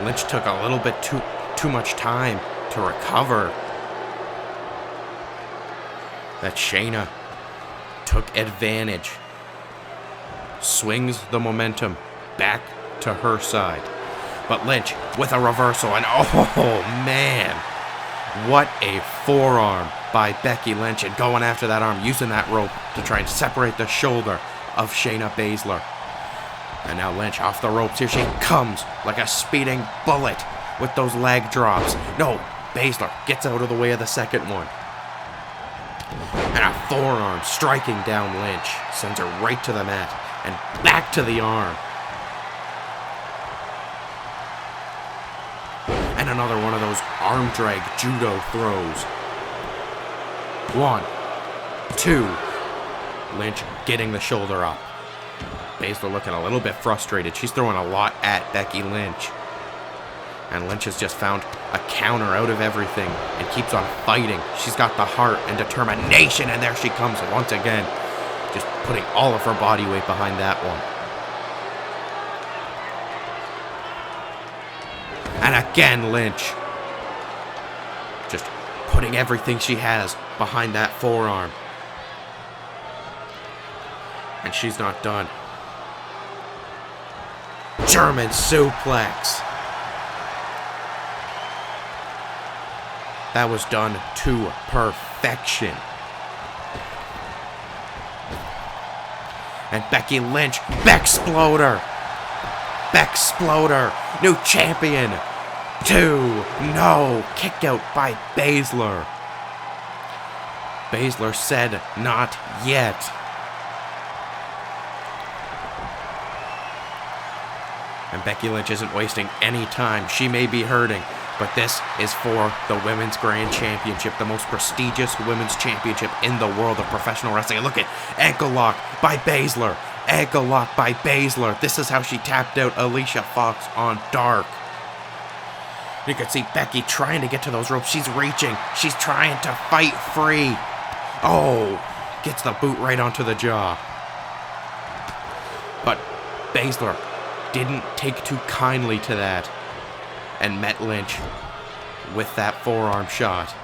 Lynch took a little bit too much time to recover. That Shayna took advantage. Swings the momentum back to her side. But Lynch with a reversal. And oh man. What a forearm by Becky Lynch. And going after that arm. Using that rope to try and separate the shoulder of Shayna Baszler. And now Lynch off the ropes. Here she comes like a speeding bullet with those leg drops. No, Baszler gets out of the way of the second one. And a forearm striking down Lynch. Sends her right to the mat. And back to the arm. And another one of those arm drag judo throws. 1, 2. Lynch getting the shoulder up. Baszler looking a little bit frustrated. She's throwing a lot at Becky Lynch. And Lynch has just found a counter out of everything and keeps on fighting. She's got the heart and determination, and there she comes once again. Just putting all of her body weight behind that one. And again, Lynch. Just putting everything she has behind that forearm. And she's not done. German suplex. That was done to perfection. And Becky Lynch, Bexploder. Bexploder, new champion. 2, no, kick out by Baszler. Baszler said not yet. And Becky Lynch isn't wasting any time. She may be hurting, but this is for the Women's Grand Championship, the most prestigious women's championship in the world of professional wrestling. And look at ankle lock by Baszler. Ankle lock by Baszler. This is how she tapped out Alicia Fox on Dark. You can see Becky trying to get to those ropes. She's reaching. She's trying to fight free. Oh, gets the boot right onto the jaw. But Baszler didn't take too kindly to that and met Lynch with that forearm shot.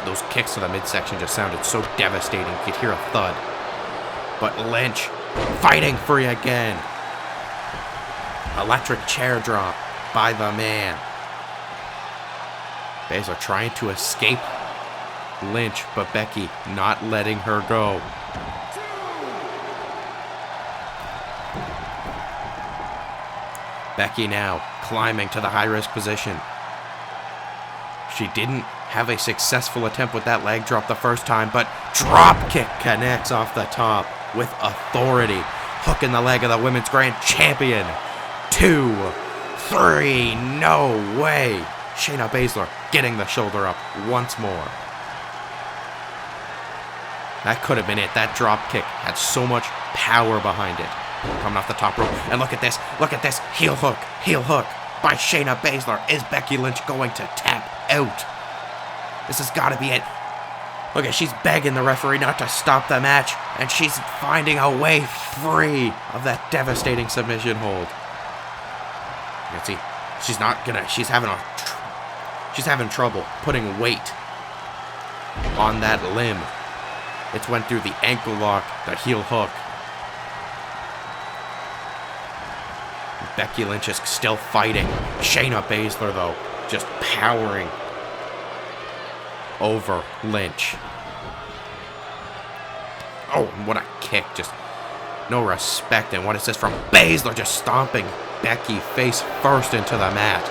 Those kicks to the midsection just sounded so devastating. You could hear a thud. But Lynch fighting free again. Electric chair drop by the man. Baszler trying to escape Lynch, but Becky not letting her go. Becky now climbing to the high-risk position. She didn't have a successful attempt with that leg drop the first time, but drop kick connects off the top with authority. Hooking the leg of the Women's Grand Champion. 2, 3, no way. Shayna Baszler getting the shoulder up once more. That could have been it. That drop kick had so much power behind it. Coming off the top rope. And look at this. Look at this. Heel hook. Heel hook by Shayna Baszler. Is Becky Lynch going to tap out? This has got to be it. Look at, she's begging the referee not to stop the match. And she's finding a way free of that devastating submission hold. You can see, she's not gonna, she's having trouble putting weight on that limb. It's went through the ankle lock, the heel hook. Becky Lynch is still fighting. Shayna Baszler, though, just powering over Lynch. Oh, what a kick. Just no respect. And what is this from Baszler? Just stomping Becky face first into the mat.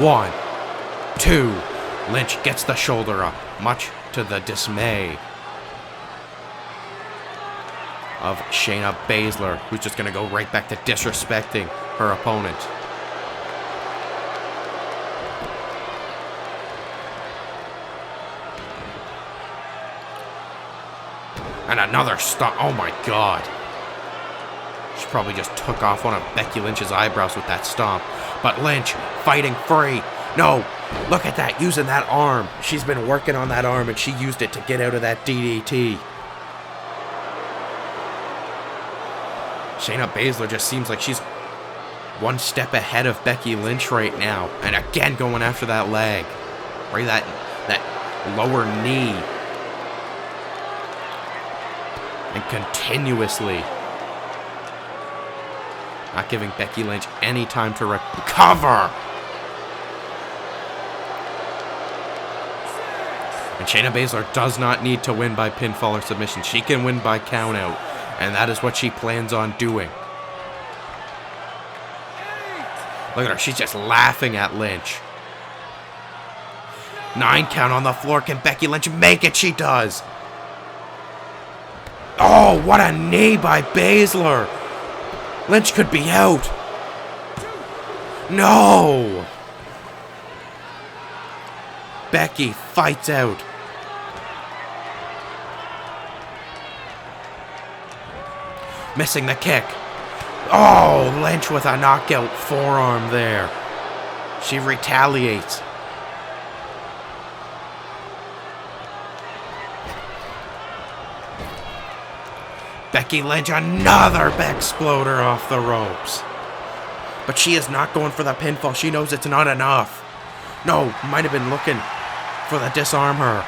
1, 2, Lynch gets the shoulder up, much to the dismay of Shayna Baszler, who's just going to go right back to disrespecting her opponent. And another stomp. Oh my god. She probably just took off one of Becky Lynch's eyebrows with that stomp. But Lynch fighting free. No, look at that, using that arm. She's been working on that arm and she used it to get out of that DDT. Shayna Baszler just seems like she's one step ahead of Becky Lynch right now. And again going after that leg. Right, that lower knee. And continuously not giving Becky Lynch any time to recover. And Shayna Baszler does not need to win by pinfall or submission. She can win by countout. And that is what she plans on doing. Look at her. She's just laughing at Lynch. 9 count on the floor. Can Becky Lynch make it? She does. Oh, what a knee by Baszler. Lynch could be out. No. Becky fights out. Missing the kick. Oh, Lynch with a knockout forearm there. She retaliates. Becky Lynch, another exploder off the ropes. But she is not going for the pinfall. She knows it's not enough. No, might have been looking for the disarm her.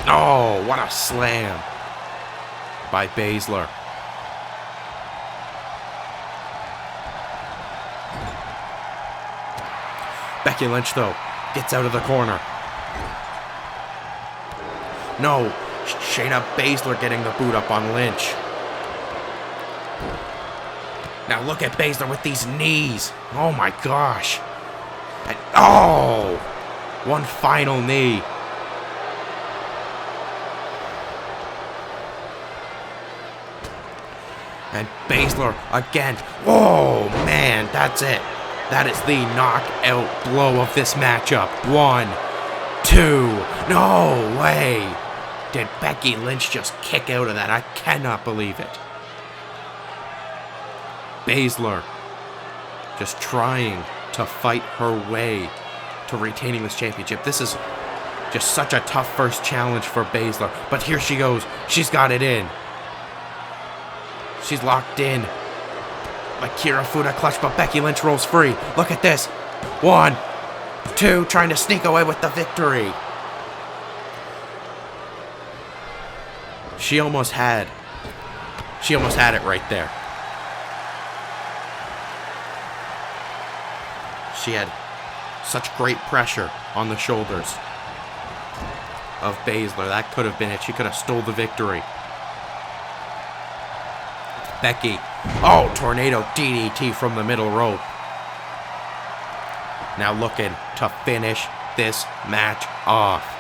Oh, what a slam by Baszler. Becky Lynch, though, gets out of the corner. No, Shayna Baszler getting the boot up on Lynch. Now look at Baszler with these knees. Oh my gosh. And, oh, one final knee. And Baszler again. Oh man, that's it. That is the knockout blow of this matchup. 1, 2. No way. Did Becky Lynch just kick out of that? I cannot believe it. Baszler just trying to fight her way to retaining this championship. This is just such a tough first challenge for Baszler. But here she goes. She's got it in. She's locked in. Akira Fuda clutch, but Becky Lynch rolls free. Look at this. 1, 2, trying to sneak away with the victory. She almost had it right there. She had such great pressure on the shoulders of Baszler. That could have been it. She could have stole the victory. Becky. Oh, tornado DDT from the middle rope. Now looking to finish this match off.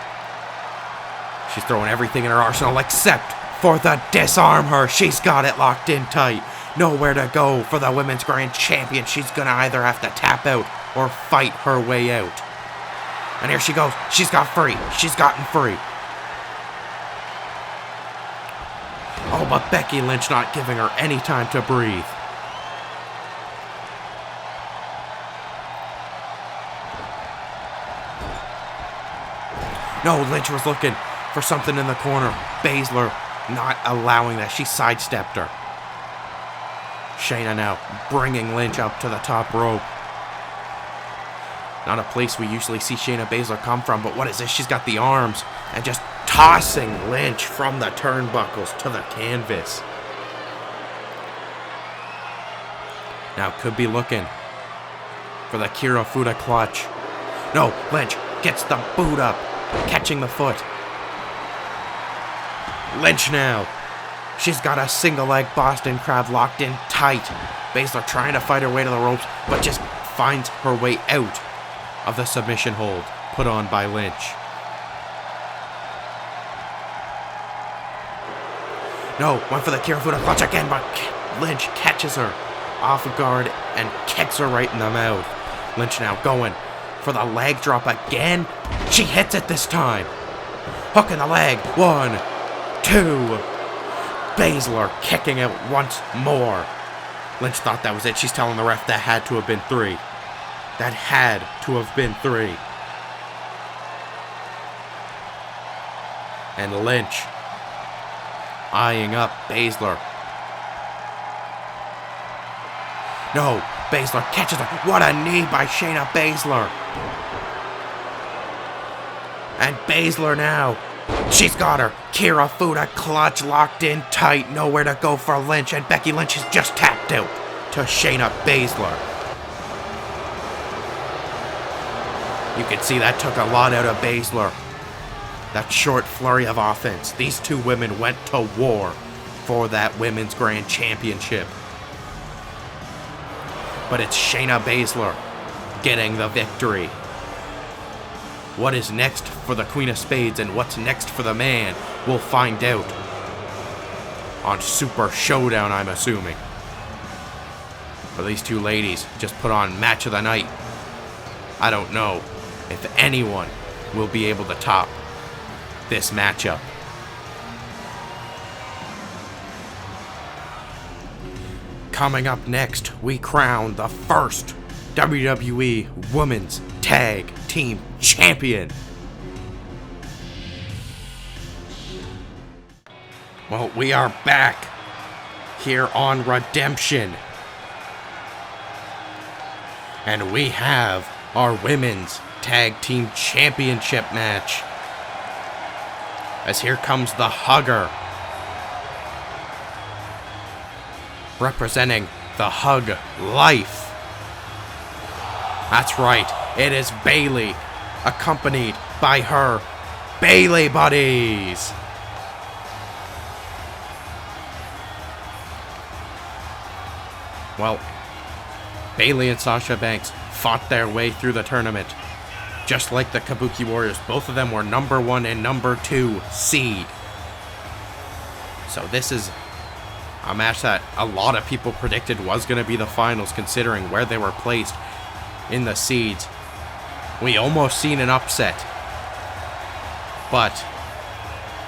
She's throwing everything in her arsenal except for the disarm her. She's got it locked in tight. Nowhere to go for the Women's Grand Champion. She's going to either have to tap out or fight her way out. And here she goes. She's got free. She's gotten free. Oh, but Becky Lynch not giving her any time to breathe. No, Lynch was looking for something in the corner. Baszler not allowing that. She sidestepped her. Shayna now bringing Lynch up to the top rope. Not a place we usually see Shayna Baszler come from, but what is this? She's got the arms and just tossing Lynch from the turnbuckles to the canvas. Now could be looking for the Akira Fuda clutch. No, Lynch gets the boot up, catching the foot. Lynch now. She's got a single leg Boston Crab locked in tight. Baszler trying to fight her way to the ropes, but just finds her way out of the submission hold put on by Lynch. No, went for the Kirifuda clutch again, but Lynch catches her off guard and kicks her right in the mouth. Lynch now going for the leg drop again. She hits it this time. Hook in the leg. 1, 2. Baszler kicking out once more. Lynch thought that was it. She's telling the ref that had to have been 3. That had to have been 3. And Lynch eyeing up Baszler. No, Baszler catches her. What a knee by Shayna Baszler. And Baszler now. She's got her. Kirifuda clutch locked in tight. Nowhere to go for Lynch. And Becky Lynch has just tapped out to Shayna Baszler. You can see that took a lot out of Baszler. That short flurry of offense. These two women went to war for that Women's Grand Championship. But it's Shayna Baszler getting the victory. What is next for the Queen of Spades and what's next for the man, we'll find out on Super Showdown, I'm assuming. But these two ladies just put on match of the night. I don't know if anyone will be able to top this matchup. Coming up next, we crown the first WWE Women's Tag Team Champion. Well, we are back here on Redemption. And we have our Women's Tag Team Championship match. As here comes the Hugger, representing the Hug Life. That's right, it is Bayley, accompanied by her Bayley buddies. Well, Bayley and Sasha Banks fought their way through the tournament. Just like the Kabuki Warriors, both of them were number 1 and number 2 seed. So this is a match that a lot of people predicted was going to be the finals, considering where they were placed in the seeds. We almost seen an upset, but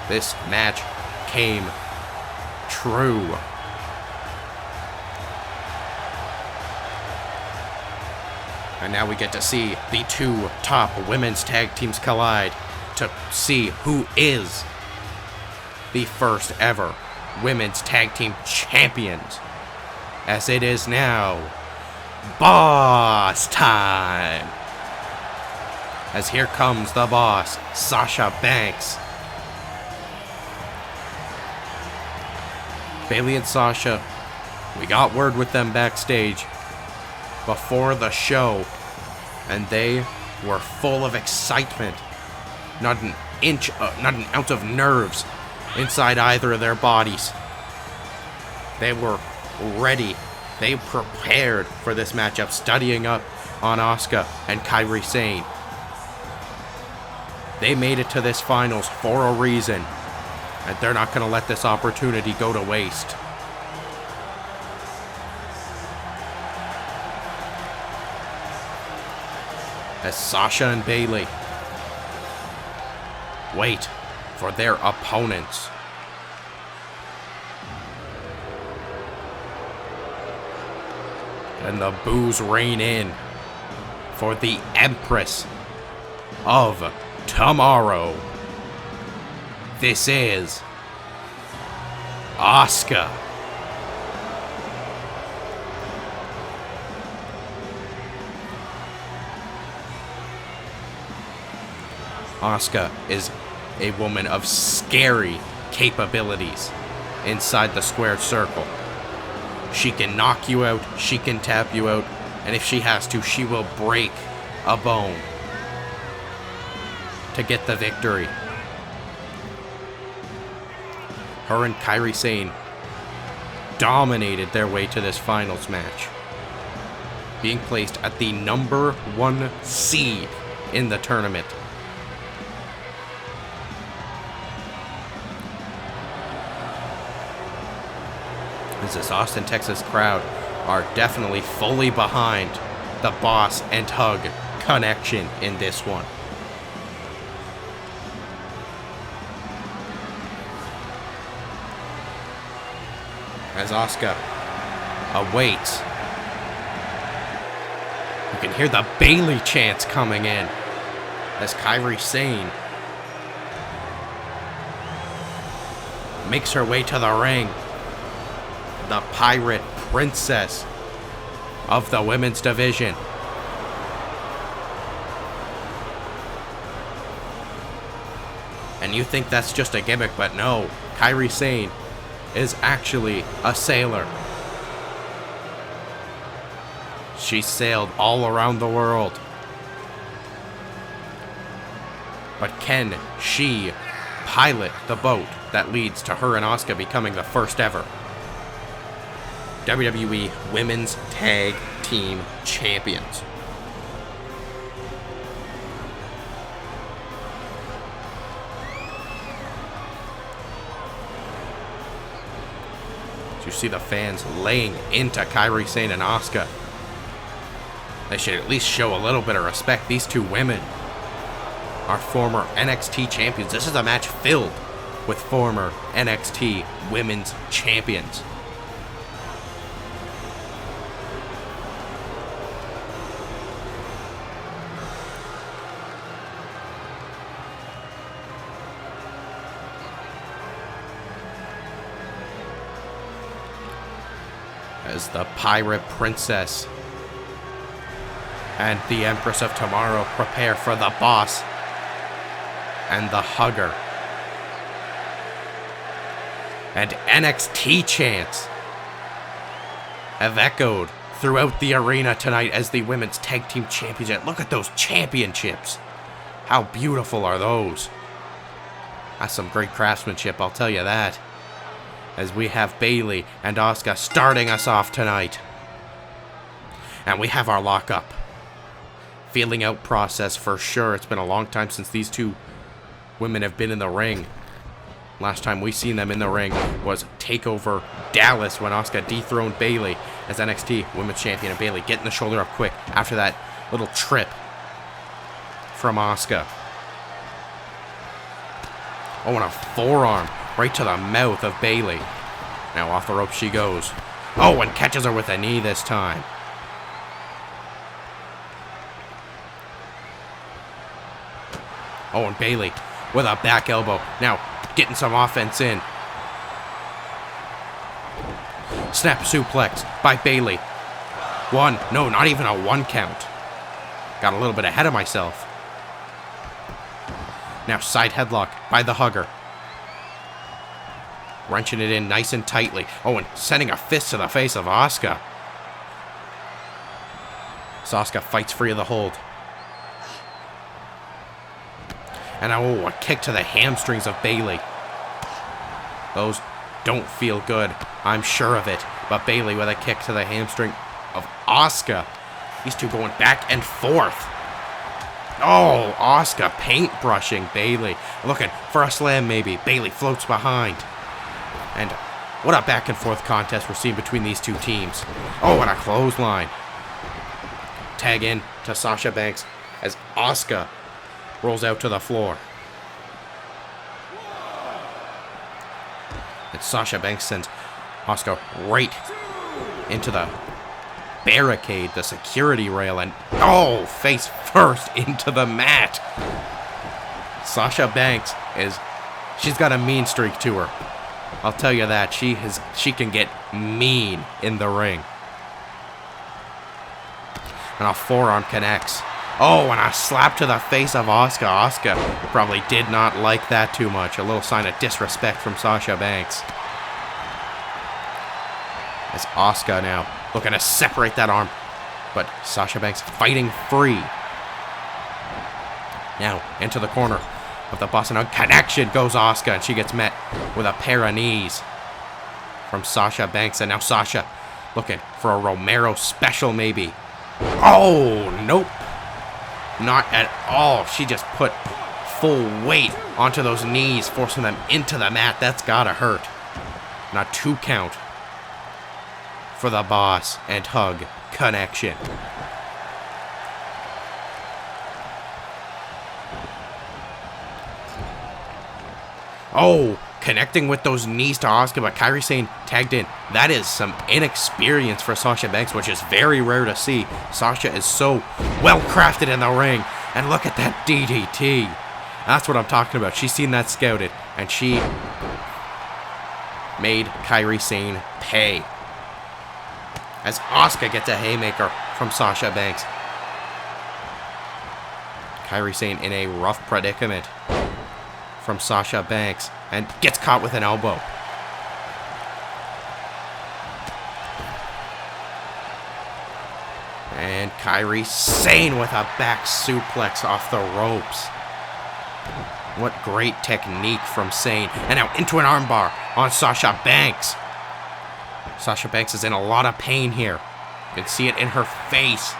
this match came true. And now we get to see the two top women's tag teams collide to see who is the first ever women's tag team champions. As it is now boss time. As here comes the boss, Sasha Banks. Bayley and Sasha, we got word with them backstage before the show, and they were full of excitement. Not an ounce of nerves inside either of their bodies. They were ready. They prepared for this matchup, studying up on Asuka and Kairi Sane. They made it to this finals for a reason, and they're not going to let this opportunity go to waste. As Sasha and Bayley wait for their opponents. And the boos rain in for the Empress of Tomorrow. This is Asuka. Asuka is a woman of scary capabilities inside the squared circle. She can knock you out, she can tap you out, and if she has to, she will break a bone to get the victory. Her and Kairi Sane dominated their way to this finals match. being placed at the #1 seed in the tournament. This Austin, Texas crowd are definitely fully behind the Boss and Hug connection in this one. As Asuka awaits, you can hear the Bayley chants coming in as Kairi Sane makes her way to the ring. The Pirate Princess of the women's division. And you think that's just a gimmick, but no. Kairi Sane is actually a sailor. She sailed all around the world. But can she pilot the boat that leads to her and Asuka becoming the first ever WWE Women's Tag Team Champions? You see the fans laying into Kairi Sane and Asuka. They should at least show a little bit of respect. These two women are former NXT champions. This is a match filled with former NXT women's champions. As the Pirate Princess and the Empress of Tomorrow prepare for the Boss and the Hugger. And NXT chants have echoed throughout the arena tonight as the Women's Tag Team Championship. Look at those championships. How beautiful are those? That's some great craftsmanship, I'll tell you that. As we have Bayley and Asuka starting us off tonight. And we have our lockup. Feeling out process for sure. It's been a long time since these two women have been in the ring. Last time we seen them in the ring was TakeOver Dallas when Asuka dethroned Bayley as NXT Women's Champion, and Bayley getting the shoulder up quick after that little trip from Asuka. Oh, and a forearm right to the mouth of Bayley. Now off the rope she goes. Oh, and catches her with a knee this time. Oh, and Bayley with a back elbow. Now getting some offense in. Snap suplex by Bayley. One. No, not even a 1 count. Got a little bit ahead of myself. Now side headlock by the Hugger. Wrenching it in nice and tightly. Oh, and sending a fist to the face of Asuka. Asuka fights free of the hold. And oh, a kick to the hamstrings of Bayley. Those don't feel good, I'm sure of it. But Bayley with a kick to the hamstring of Asuka. These two going back and forth. Oh, Asuka paintbrushing Bayley. Looking for a slam maybe. Bayley floats behind. And what a back and forth contest we're seeing between these two teams. Oh, and a clothesline. Tag in to Sasha Banks as Asuka rolls out to the floor. And Sasha Banks sends Asuka right into the barricade, the security rail, and oh, face first into the mat. Sasha Banks she's got a mean streak to her. I'll tell you that. She can get mean in the ring. And a forearm connects. Oh, and a slap to the face of Asuka. Asuka probably did not like that too much. A little sign of disrespect from Sasha Banks. As Asuka now looking to separate that arm. But Sasha Banks fighting free. Now into the corner of the Boston Hug. Connection goes Asuka, and she gets met with a pair of knees from Sasha Banks. And now Sasha looking for a Romero special maybe. Oh, nope. Not at all. She just put full weight onto those knees, forcing them into the mat. That's gotta hurt. Not 2 count for the boss and hug connection. Oh, connecting with those knees to Asuka, but Kairi Sane tagged in. That is some inexperience for Sasha Banks, which is very rare to see. Sasha is so well crafted in the ring. And look at that DDT. That's what I'm talking about. She's seen that scouted, and she made Kairi Sane pay. As Asuka gets a haymaker from Sasha Banks. Kairi Sane in a rough predicament from Sasha Banks and gets caught with an elbow. And Kairi Sane with a back suplex off the ropes. What great technique from Sane. And now into an armbar on Sasha Banks. Sasha Banks is in a lot of pain here. You can see it in her face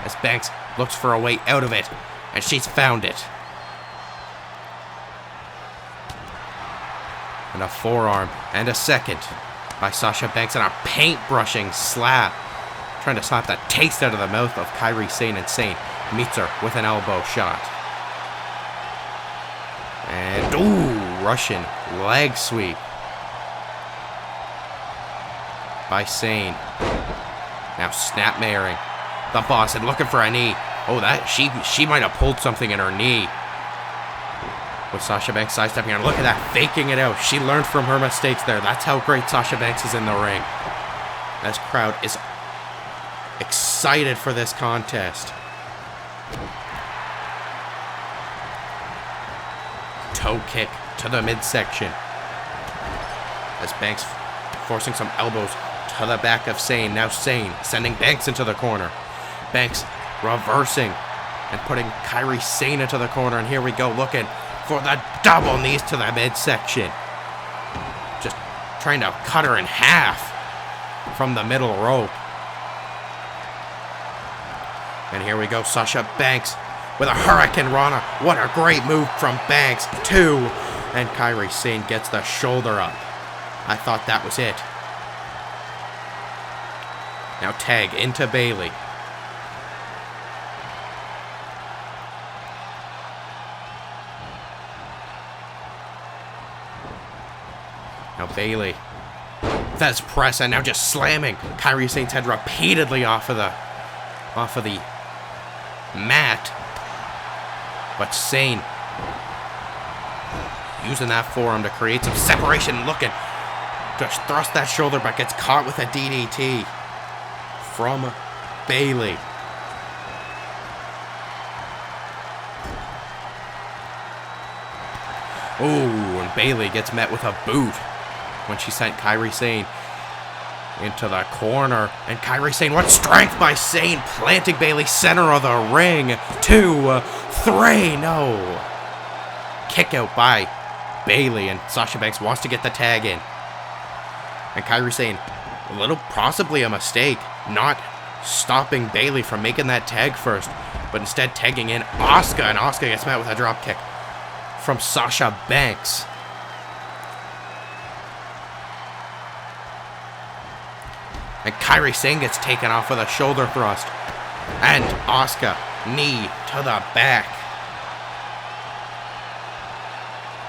as Banks looks for a way out of it. And she's found it. And a forearm and a second by Sasha Banks and a paintbrushing slap. Trying to slap the taste out of the mouth of Kairi Sane, and Sane meets her with an elbow shot. And, ooh, Russian leg sweep by Sane. Now snapmaring the boss and looking for a knee. Oh, that she might have pulled something in her knee. With Sasha Banks sidestepping her. Look at that, faking it out. She learned from her mistakes there. That's how great Sasha Banks is in the ring. This crowd is excited for this contest. Toe kick to the midsection. As Banks forcing some elbows to the back of Sane. Now Sane sending Banks into the corner. Banks reversing and putting Kairi Sane into the corner. And here we go, looking for the double knees to the midsection. Just trying to cut her in half from the middle rope. And here we go, Sasha Banks with a Hurricane Rana. What a great move from Banks. 2. And Kairi Sane gets the shoulder up. I thought that was it. Now tag into Bayley. Now Bayley. That's press, and now just slamming Kairi Sane's head repeatedly off of the mat. But Sane using that forearm to create some separation, looking to thrust that shoulder back, gets caught with a DDT from Bayley. Oh, and Bayley gets met with a boot when she sent Kairi Sane into the corner. And Kairi Sane, what strength by Sane, planting Bayley center of the ring. 2, 3, no. Kick out by Bayley, and Sasha Banks wants to get the tag in. And Kairi Sane, a little possibly a mistake, not stopping Bayley from making that tag first, but instead tagging in Asuka, and Asuka gets met with a drop kick from Sasha Banks. And Kairi Sane gets taken off with a shoulder thrust. And Asuka, knee to the back.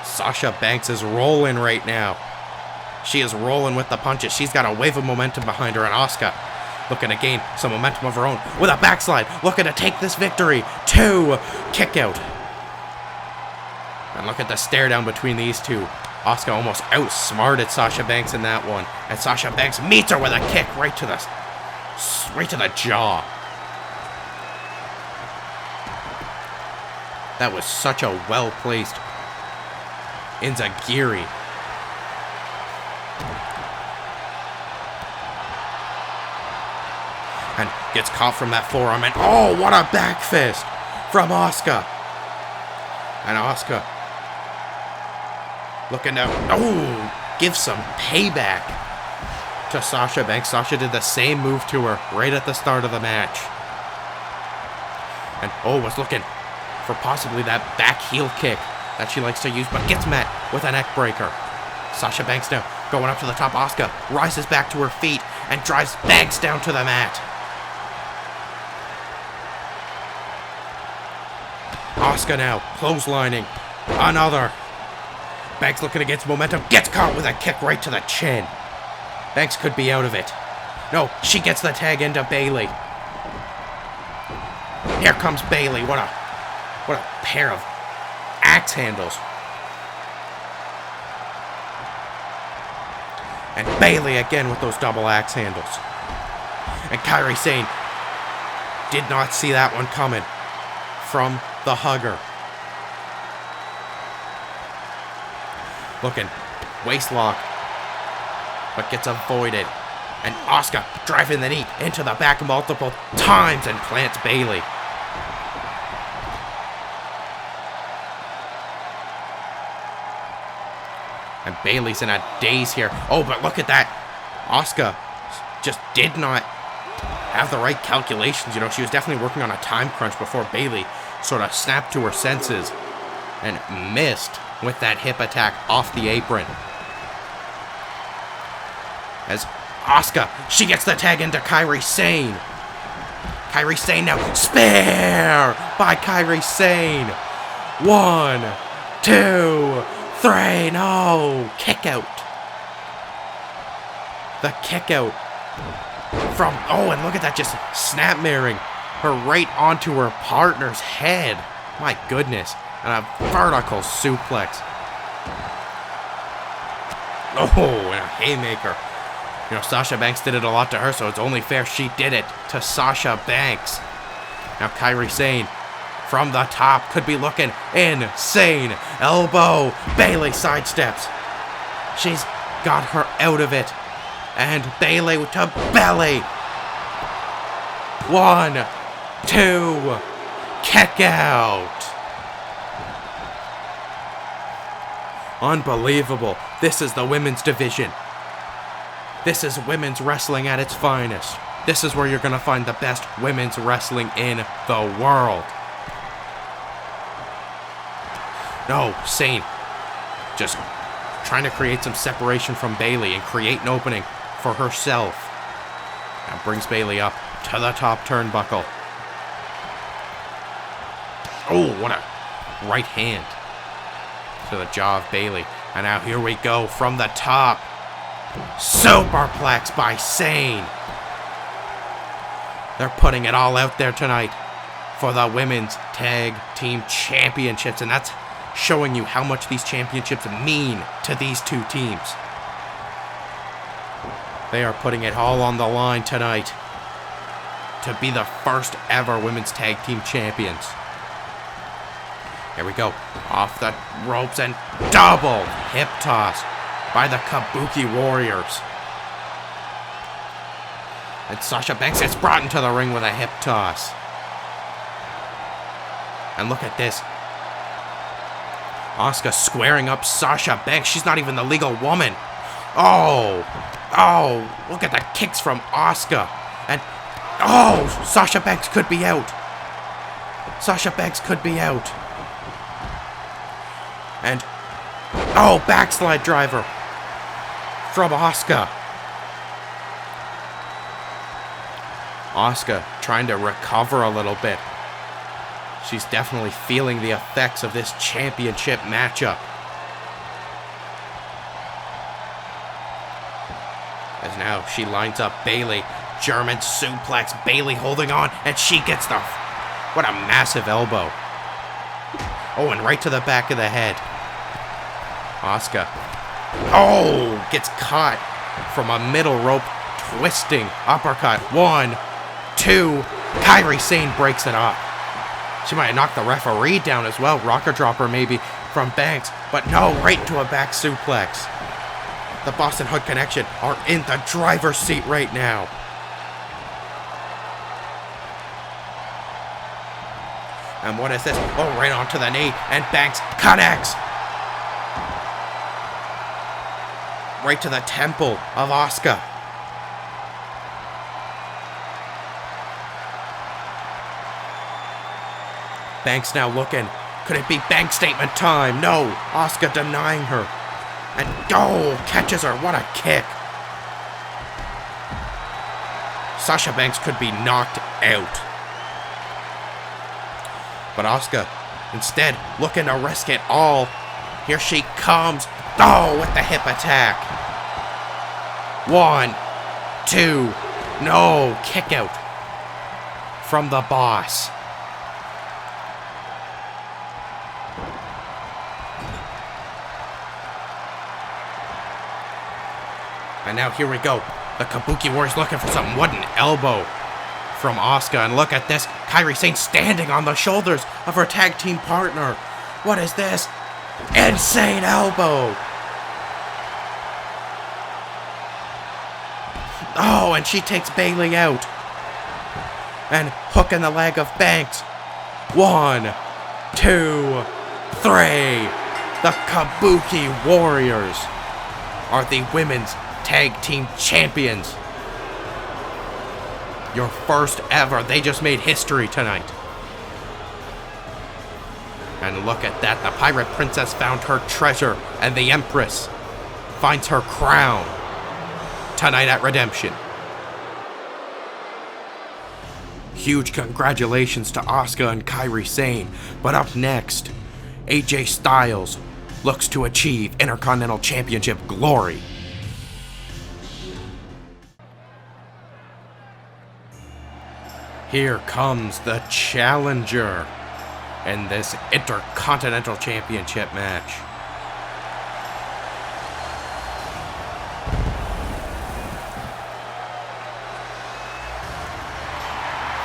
Sasha Banks is rolling right now. She is rolling with the punches. She's got a wave of momentum behind her. And Asuka looking to gain some momentum of her own with a backslide. Looking to take this victory. 2, kick out. And look at the stare down between these two. Asuka almost outsmarted Sasha Banks in that one. And Sasha Banks meets her with a kick right to the jaw. That was such a well-placed Enziguri. And gets caught from that forearm. And oh, what a back fist from Asuka. And Asuka looking to, give some payback to Sasha Banks. Sasha did the same move to her right at the start of the match. And was looking for possibly that back heel kick that she likes to use, but gets met with a neck breaker. Sasha Banks now going up to the top. Asuka rises back to her feet and drives Banks down to the mat. Asuka now clotheslining another. Banks looking against momentum, gets caught with a kick right to the chin. Banks could be out of it. No, she gets the tag into Bayley. Here comes Bayley. What a pair of axe handles. And Bayley again with those double axe handles. And Kairi Sane did not see that one coming from the hugger. Looking, waist lock, but gets avoided. And Asuka driving the knee into the back multiple times and plants Bayley. And Bayley's in a daze here. Oh, but look at that. Asuka just did not have the right calculations. You know, she was definitely working on a time crunch before Bayley sort of snapped to her senses and missed with that hip attack off the apron. As Asuka, she gets the tag into Kairi Sane. Kairi Sane now, spear by Kairi Sane. 1, 2, 3, no, kick out. The kick out from, and look at that, just snap mirroring her right onto her partner's head. My goodness, and a vertical suplex. And a haymaker. You know, Sasha Banks did it a lot to her, so it's only fair she did it to Sasha Banks. Now Kairi Sane from the top could be looking insane. Elbow. Bayley sidesteps. She's got her out of it. And Bayley to belly. 1, 2. Kick out. Unbelievable. This is the women's division. This is women's wrestling at its finest. This is where you're going to find the best women's wrestling in the world. No, Sane just trying to create some separation from Bayley and create an opening for herself. Now brings Bayley up to the top turnbuckle. What a right hand to the jaw of Bayley. And now here we go from the top. Superplex by Sane. They're putting it all out there tonight for the Women's Tag Team Championships, and that's showing you how much these championships mean to these two teams. They are putting it all on the line tonight to be the first ever Women's Tag Team Champions. Here we go, off the ropes and double hip toss by the Kabuki Warriors. And Sasha Banks gets brought into the ring with a hip toss. And look at this. Asuka squaring up Sasha Banks. She's not even the legal woman. Look at the kicks from Asuka. And, Sasha Banks could be out. Sasha Banks could be out. And, backslide driver from Asuka. Asuka trying to recover a little bit. She's definitely feeling the effects of this championship matchup. As now she lines up Bayley. German suplex. Bayley holding on, and she gets the... What a massive elbow. And right to the back of the head. Asuka. Gets caught from a middle rope twisting uppercut. 1, 2. Kairi Sane breaks it up. She might have knocked the referee down as well. Rocker dropper maybe from Banks. But no, right into a back suplex. The Boston Hood Connection are in the driver's seat right now. And what is this? Right onto the knee. And Banks connects. Right to the temple of Asuka. Banks now looking. Could it be bank statement time? No. Asuka denying her. And catches her. What a kick. Sasha Banks could be knocked out. But Asuka, instead, looking to risk it all. Here she comes. With the hip attack. 1, 2. No, kick out from the boss. And now here we go. The Kabuki Warriors looking for something. What an elbow from Asuka. And look at this. Kairi Sane standing on the shoulders of her tag team partner. What is this? Insane elbow. And she takes Bayley out. And hooking the leg of Banks. 1, 2, 3. The Kabuki Warriors are the women's tag team champions. Your first ever. They just made history tonight. And look at that. The Pirate Princess found her treasure. And the Empress finds her crown tonight at Redemption. Huge congratulations to Asuka and Kairi Sane. But up next, AJ Styles looks to achieve Intercontinental Championship glory. Here comes the challenger in this Intercontinental Championship match.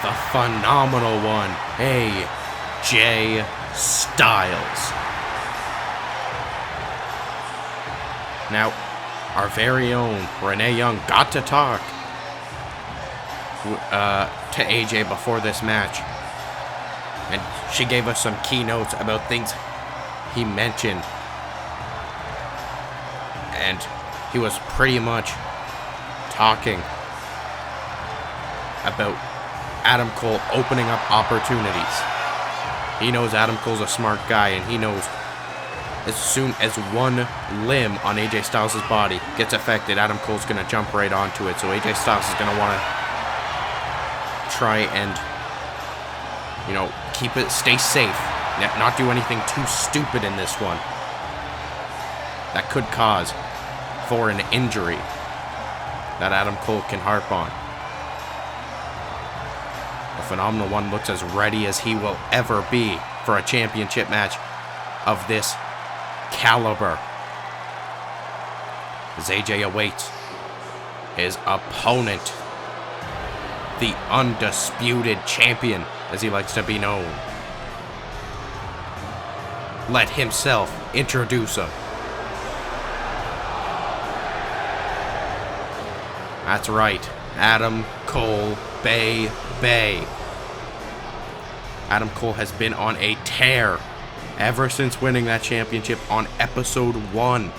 The phenomenal one, AJ Styles. Now, our very own Renee Young got to talk to AJ before this match. And she gave us some keynotes about things he mentioned. And he was pretty much talking about Adam Cole opening up opportunities. He knows Adam Cole's a smart guy, and he knows as soon as one limb on AJ Styles' body gets affected, Adam Cole's going to jump right onto it. So AJ Styles is going to want to try and, keep it, stay safe, not do anything too stupid in this one that could cause for an injury that Adam Cole can harp on. The Phenomenal One looks as ready as he will ever be for a championship match of this caliber, as AJ awaits his opponent, the undisputed champion, as he likes to be known. Let himself introduce him. That's right, Adam Cole Bay. Adam Cole has been on a tear ever since winning that championship on episode 1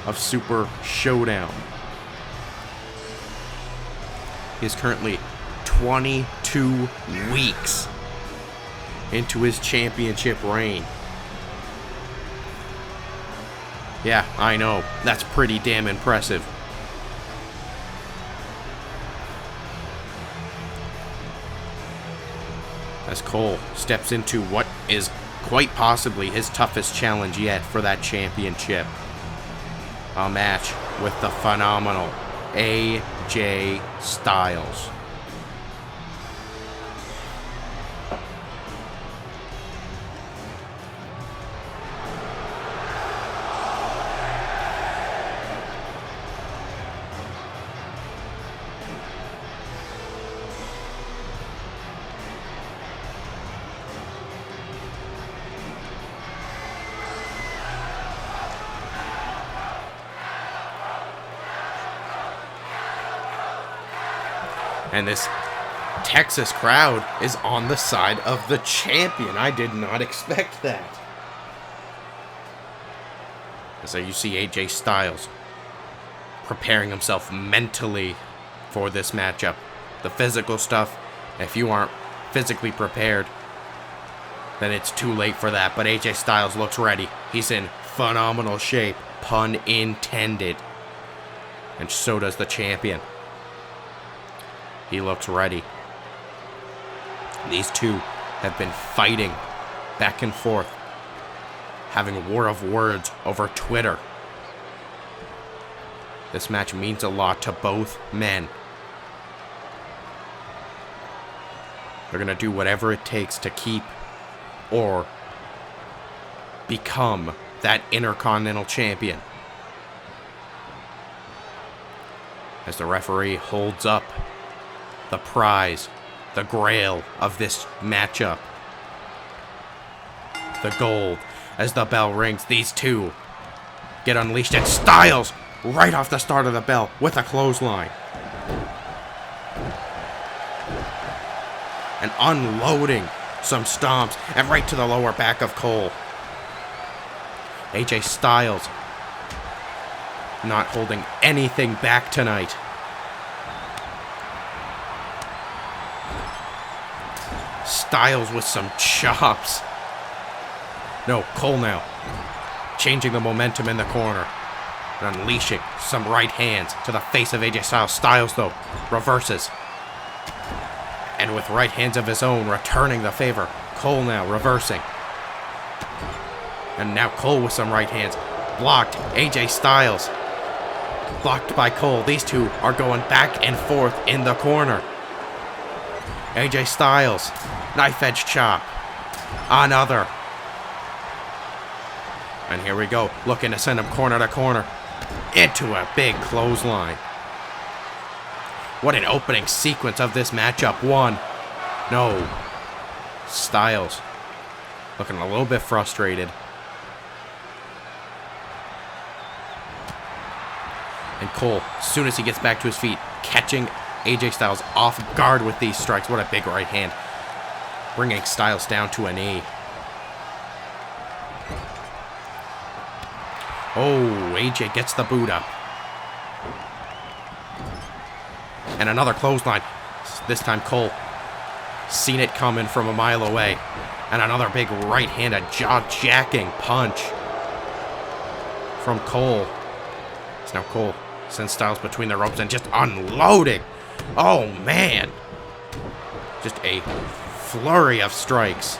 of Super Showdown. He is currently 22 weeks into his championship reign. Yeah, I know. That's pretty damn impressive. As Cole steps into what is quite possibly his toughest challenge yet for that championship. A match with the phenomenal AJ Styles. And this Texas crowd is on the side of the champion. I did not expect that. So you see AJ Styles preparing himself mentally for this matchup. The physical stuff, if you aren't physically prepared, then it's too late for that. But AJ Styles looks ready. He's in phenomenal shape. Pun intended. And so does the champion. He looks ready. These two have been fighting back and forth, having a war of words over Twitter. This match means a lot to both men. They're going to do whatever it takes to keep or become that Intercontinental Champion. As the referee holds up the prize, the grail of this matchup. The gold. As the bell rings, these two get unleashed, and Styles right off the start of the bell with a clothesline. And unloading some stomps and right to the lower back of Cole. AJ Styles not holding anything back tonight. Styles with some chops. No, Cole now. Changing the momentum in the corner. And unleashing some right hands to the face of AJ Styles. Styles, though, reverses. And with right hands of his own, returning the favor. Cole now reversing. And now Cole with some right hands. Blocked. AJ Styles. Blocked by Cole. These two are going back and forth in the corner. AJ Styles. Knife edge chop. Another. And here we go. Looking to send him corner to corner. Into a big clothesline. What an opening sequence of this matchup. One. No. Styles. Looking a little bit frustrated. And Cole, as soon as he gets back to his feet, catching AJ Styles off guard with these strikes. What a big right hand. Bringing Styles down to a knee. Oh, AJ gets the boot up. And another clothesline. This time Cole seen it coming from a mile away. And another big right-handed jaw-jacking punch from Cole. It's now Cole sends Styles between the ropes and just unloading. Oh, man. Just a flurry of strikes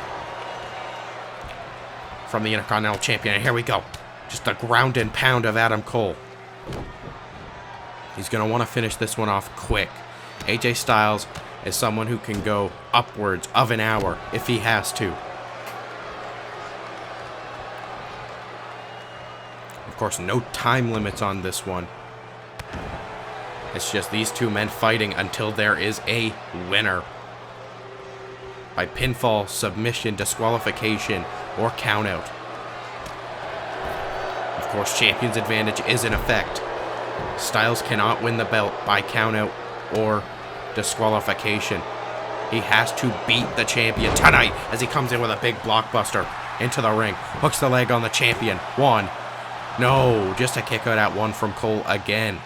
from the Intercontinental Champion. And here we go. Just a ground and pound of Adam Cole. He's going to want to finish this one off quick. AJ Styles is someone who can go upwards of an hour if he has to. Of course, no time limits on this one. It's just these two men fighting until there is a winner. By pinfall, submission, disqualification, or countout. Of course, champion's advantage is in effect. Styles cannot win the belt by countout or disqualification. He has to beat the champion tonight as he comes in with a big blockbuster into the ring. Hooks the leg on the champion. One. No, just a kick out at one from Cole again.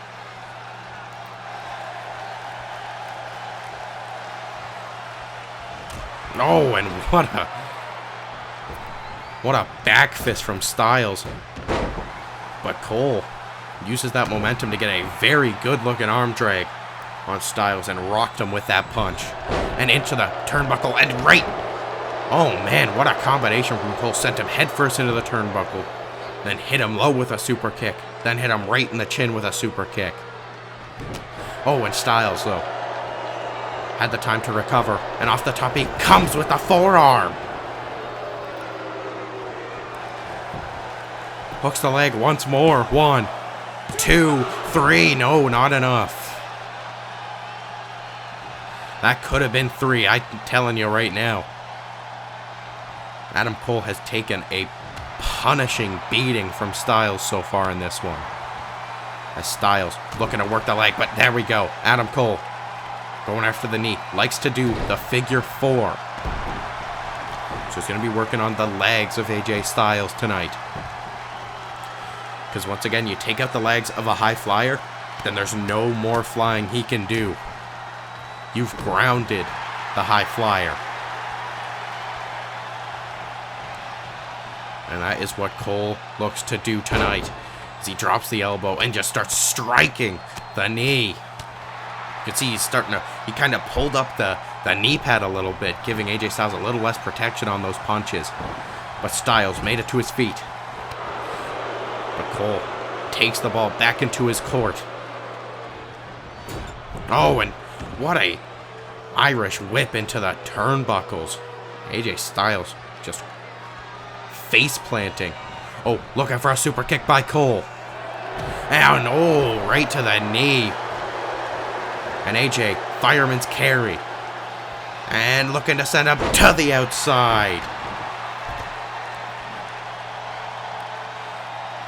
Oh, and what a back fist from Styles. But Cole uses that momentum to get a very good looking arm drag on Styles and rocked him with that punch. And into the turnbuckle and right. Oh man, what a combination from Cole. Sent him headfirst into the turnbuckle. Then hit him low with a super kick. Then hit him right in the chin with a super kick. Oh, and Styles, though, had the time to recover. And off the top, he comes with the forearm. Hooks the leg once more. 1, 2, 3. No, not enough. That could have been 3. I'm telling you right now. Adam Cole has taken a punishing beating from Styles so far in this one. As Styles looking to work the leg, but there we go. Adam Cole going after the knee. Likes to do the figure 4. So he's going to be working on the legs of AJ Styles tonight. Because once again, you take out the legs of a high flyer, then there's no more flying he can do. You've grounded the high flyer. And that is what Cole looks to do tonight. As he drops the elbow and just starts striking the knee. You can see he's starting to, he kind of pulled up the knee pad a little bit, giving AJ Styles a little less protection on those punches. But Styles made it to his feet. But Cole takes the ball back into his court. Oh, and what a Irish whip into the turnbuckles. AJ Styles just face planting. Oh, looking for a super kick by Cole. And oh, right to the knee. And AJ, fireman's carry. And looking to send him to the outside.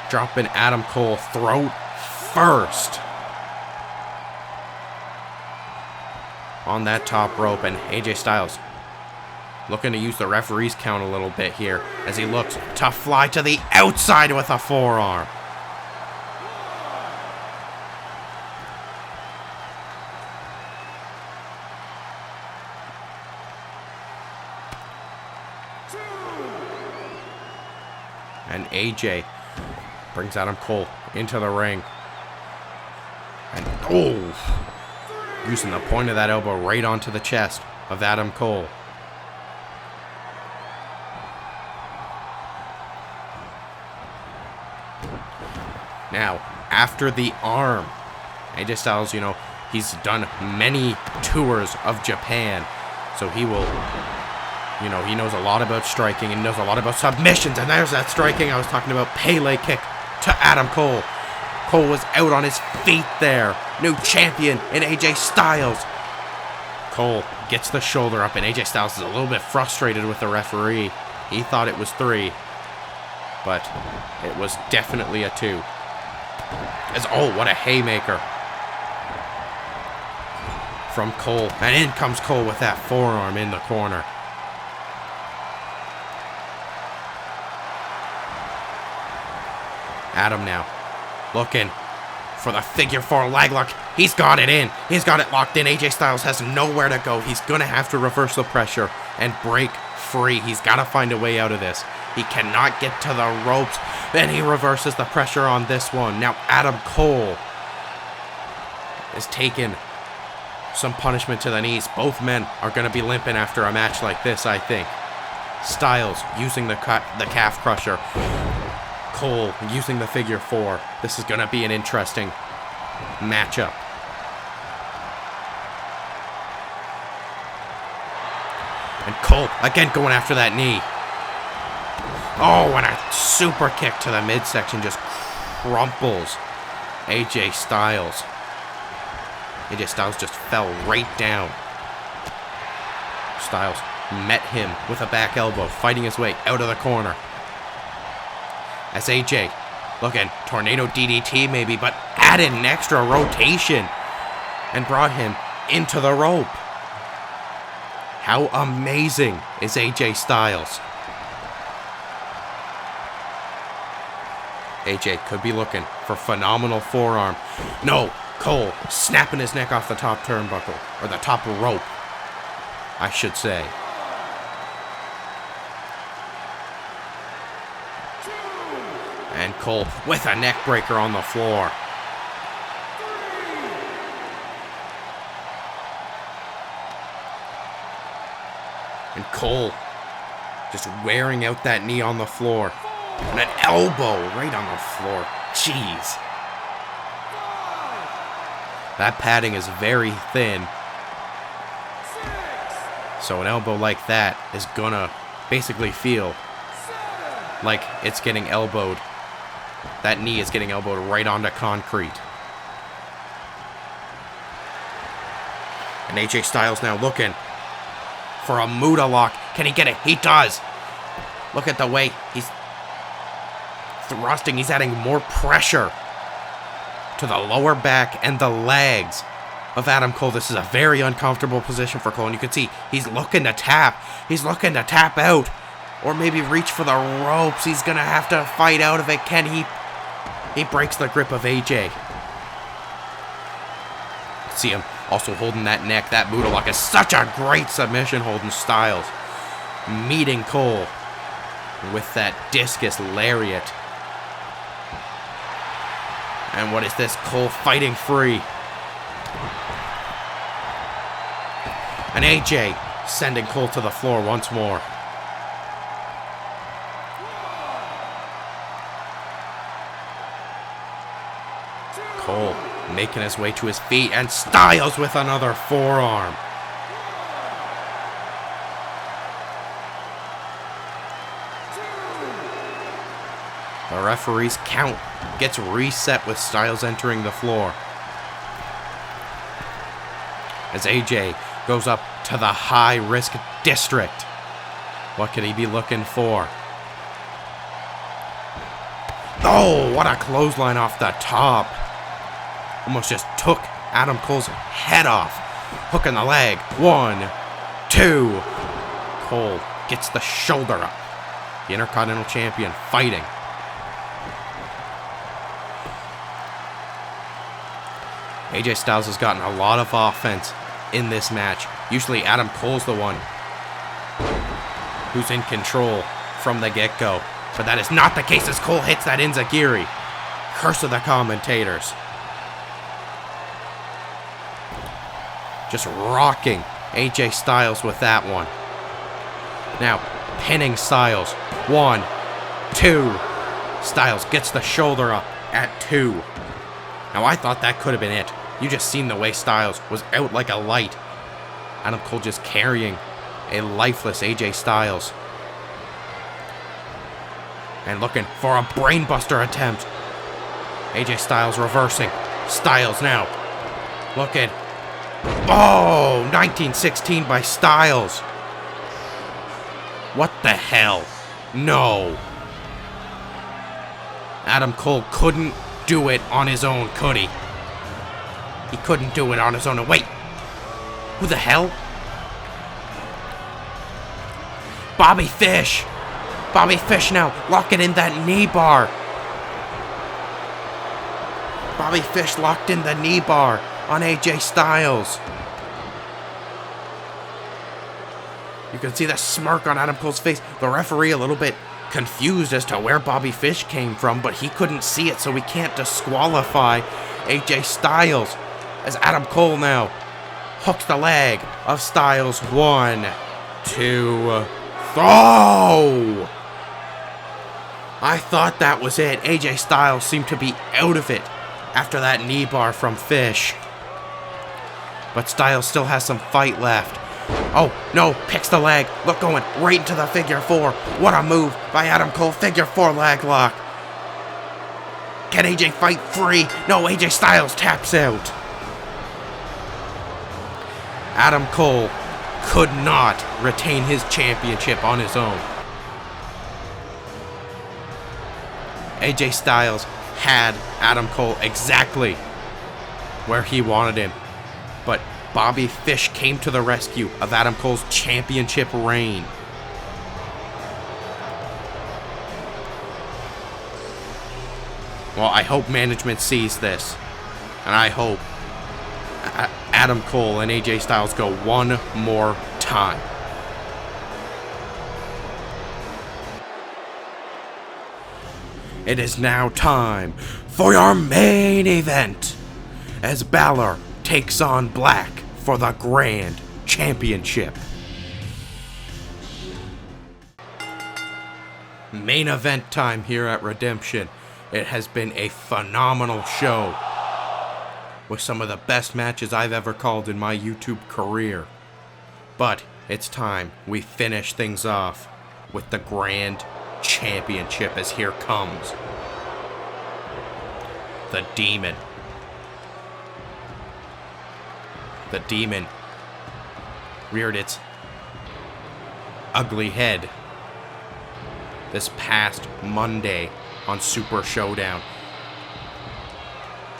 Dropping Adam Cole throat first. On that top rope, and AJ Styles looking to use the referee's count a little bit here as he looks to fly to the outside with a forearm. And AJ brings Adam Cole into the ring. And oh, using the point of that elbow right onto the chest of Adam Cole. Now, after the arm, AJ Styles, you know, he's done many tours of Japan. So he will, you know, he knows a lot about striking and knows a lot about submissions. And there's that striking I was talking about. Pele kick to Adam Cole. Cole was out on his feet there. New champion in AJ Styles. Cole gets the shoulder up, and AJ Styles is a little bit frustrated with the referee. He thought it was 3, but it was definitely a 2. As, oh, what a haymaker from Cole. And in comes Cole with that forearm in the corner. Adam now looking for the figure 4 leg lock. He's got it in. He's got it locked in. AJ Styles has nowhere to go. He's going to have to reverse the pressure and break free. He's got to find a way out of this. He cannot get to the ropes. Then he reverses the pressure on this one. Now Adam Cole is taking some punishment to the knees. Both men are going to be limping after a match like this, I think. Styles using the calf crusher. Cole using the figure 4. This is going to be an interesting matchup. And Cole again going after that knee. Oh, and a super kick to the midsection just crumples AJ Styles. AJ Styles just fell right down. Styles met him with a back elbow, fighting his way out of the corner. As AJ looking, tornado DDT maybe, but added an extra rotation and brought him into the rope. How amazing is AJ Styles? AJ could be looking for phenomenal forearm. No, Cole snapping his neck off the top turnbuckle, or the top rope, I should say. And Cole with a neck breaker on the floor. And Cole just wearing out that knee on the floor. And an elbow right on the floor. Jeez. That padding is very thin. So an elbow like that is gonna basically feel like it's getting elbowed. That knee is getting elbowed right onto concrete. And AJ Styles now looking for a Muda lock. Can he get it? He does. Look at the way he's thrusting. He's adding more pressure to the lower back and the legs of Adam Cole. This is a very uncomfortable position for Cole. And you can see he's looking to tap. He's looking to tap out. Or maybe reach for the ropes. He's going to have to fight out of it. Can he? He breaks the grip of AJ. See him also holding that neck. That Buddha lock is such a great submission holding Styles. Meeting Cole. with that discus lariat. And what is this? Cole fighting free. And AJ sending Cole to the floor once more. Cole making his way to his feet, and Styles with another forearm. The referee's count gets reset with Styles entering the floor. As AJ goes up to the high-risk district. What could he be looking for? Oh, what a clothesline off the top. Almost just took Adam Cole's head off. Hook in the leg. 1, 2. Cole gets the shoulder up. The Intercontinental Champion fighting. AJ Styles has gotten a lot of offense in this match. Usually Adam Cole's the one who's in control from the get-go. But that is not the case as Cole hits that Enziguri. Curse of the commentators. Just rocking AJ Styles with that one. Now, pinning Styles. 1, 2. Styles gets the shoulder up at 2. Now, I thought that could have been it. You just seen the way Styles was out like a light. Adam Cole just carrying a lifeless AJ Styles. And looking for a brainbuster attempt. AJ Styles reversing. Styles now looking. Oh, 1916 by Styles. What the hell? No. Adam Cole couldn't do it on his own, could he? He couldn't do it on his own. And wait, who the hell? Bobby Fish. Bobby Fish now locking in that knee bar. Bobby Fish locked in the knee bar on AJ Styles. You can see the smirk on Adam Cole's face. The referee a little bit confused as to where Bobby Fish came from, but he couldn't see it, so we can't disqualify AJ Styles. As Adam Cole now hooks the leg of Styles. 1, 2, oh! I thought that was it. AJ Styles seemed to be out of it after that knee bar from Fish. But Styles still has some fight left. Oh, no, picks the leg. Look, going right into the figure 4. What a move by Adam Cole. Figure 4 leg lock. Can AJ fight free? No, AJ Styles taps out. Adam Cole could not retain his championship on his own. AJ Styles had Adam Cole exactly where he wanted him. But Bobby Fish came to the rescue of Adam Cole's championship reign. Well, I hope management sees this. And I hope Adam Cole and AJ Styles go one more time. It is now time for your main event as Bálor takes on Black for the Grand Championship. Main event time here at Redemption. It has been a phenomenal show with some of the best matches I've ever called in my YouTube career. But it's time we finish things off with the Grand Championship, as here comes the Demon. The Demon reared its ugly head this past Monday on Super Showdown.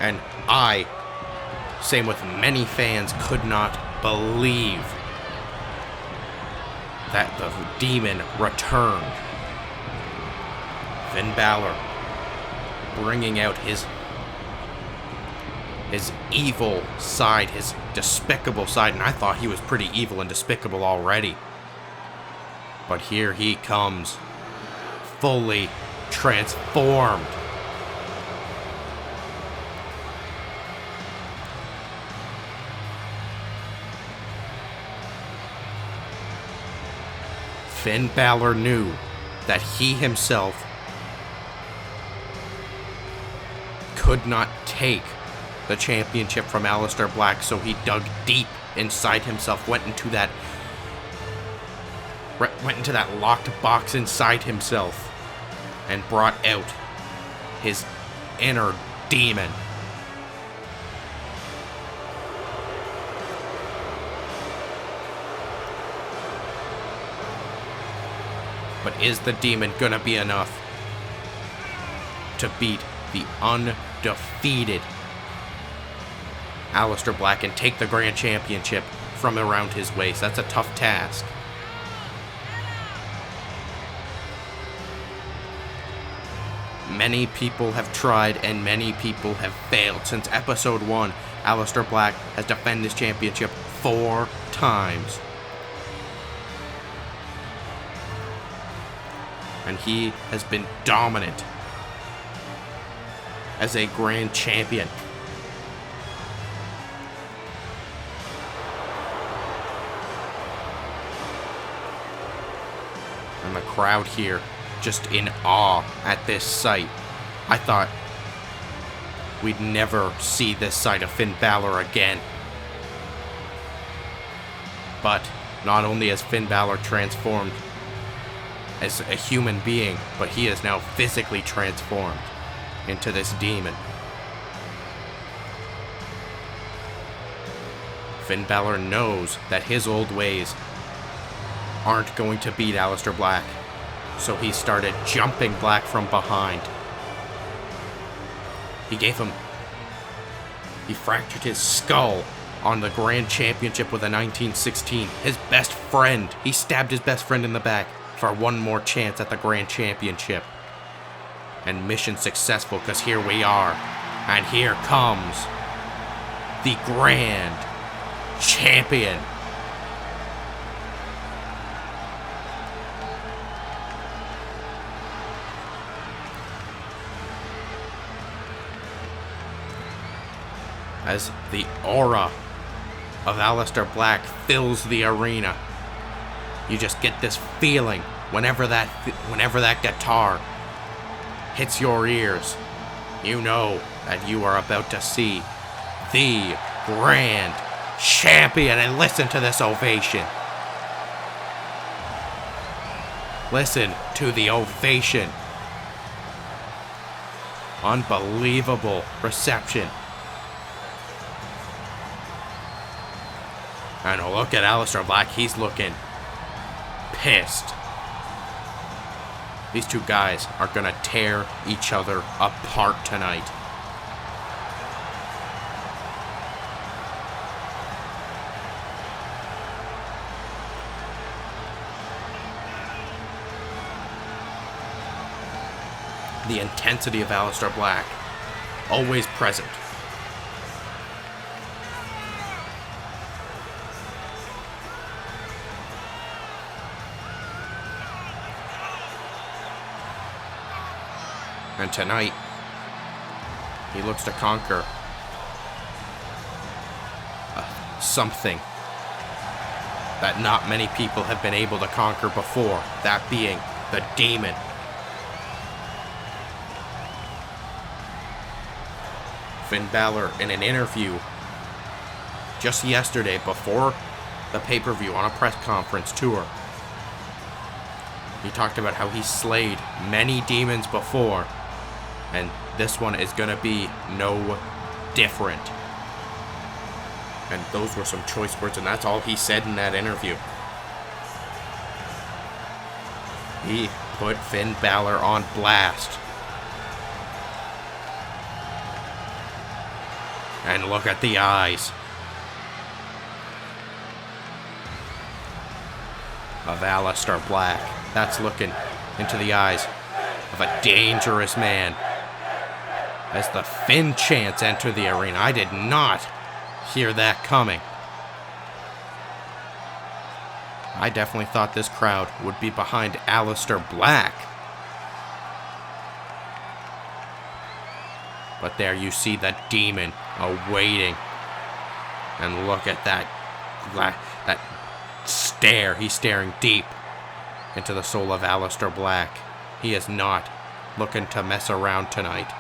And I, same with many fans, could not believe that the Demon returned. Finn Bálor bringing out his evil side, his despicable side, and I thought he was pretty evil and despicable already. But here he comes, fully transformed. Finn Bálor knew that he himself could not take the championship from Aleister Black, so he dug deep inside himself, went into that locked box inside himself and brought out his inner demon. But is the demon gonna be enough to beat the undefeated Aleister Black and take the Grand Championship from around his waist? That's a tough task. Many people have tried and many people have failed. Since episode 1, Aleister Black has defended his championship 4 times. And he has been dominant as a Grand Champion. And the crowd here just in awe at this sight. I thought we'd never see this side of Finn Bálor again. But not only has Finn Bálor transformed as a human being, but he is now physically transformed into this demon. Finn Bálor knows that his old ways aren't going to beat Aleister Black, so he started jumping Black from behind. He fractured his skull on the Grand Championship with a 1916. His best friend, he stabbed his best friend in the back for one more chance at the Grand Championship. And mission successful, because here we are. And here comes the Grand Champion. As the aura of Aleister Black fills the arena, you just get this feeling whenever that guitar hits your ears. You know that you are about to see the Grand Champion. And listen to this ovation. Listen to the ovation. Unbelievable reception. And look at Aleister Black. He's looking pissed. These two guys are going to tear each other apart tonight. The intensity of Aleister Black, always present. And tonight, he looks to conquer something that not many people have been able to conquer before, that being the demon. Finn Bálor, in an interview just yesterday before the pay-per-view on a press conference tour, he talked about how he slayed many demons before, and this one is going to be no different. And those were some choice words, and that's all he said in that interview. He put Finn Bálor on blast. And look at the eyes of Aleister Black. That's looking into the eyes of a dangerous man. As the Finn chants enter the arena, I did not hear that coming. I definitely thought this crowd would be behind Aleister Black. But there you see the Demon awaiting. And look at that stare. He's staring deep into the soul of Aleister Black. He is not looking to mess around tonight.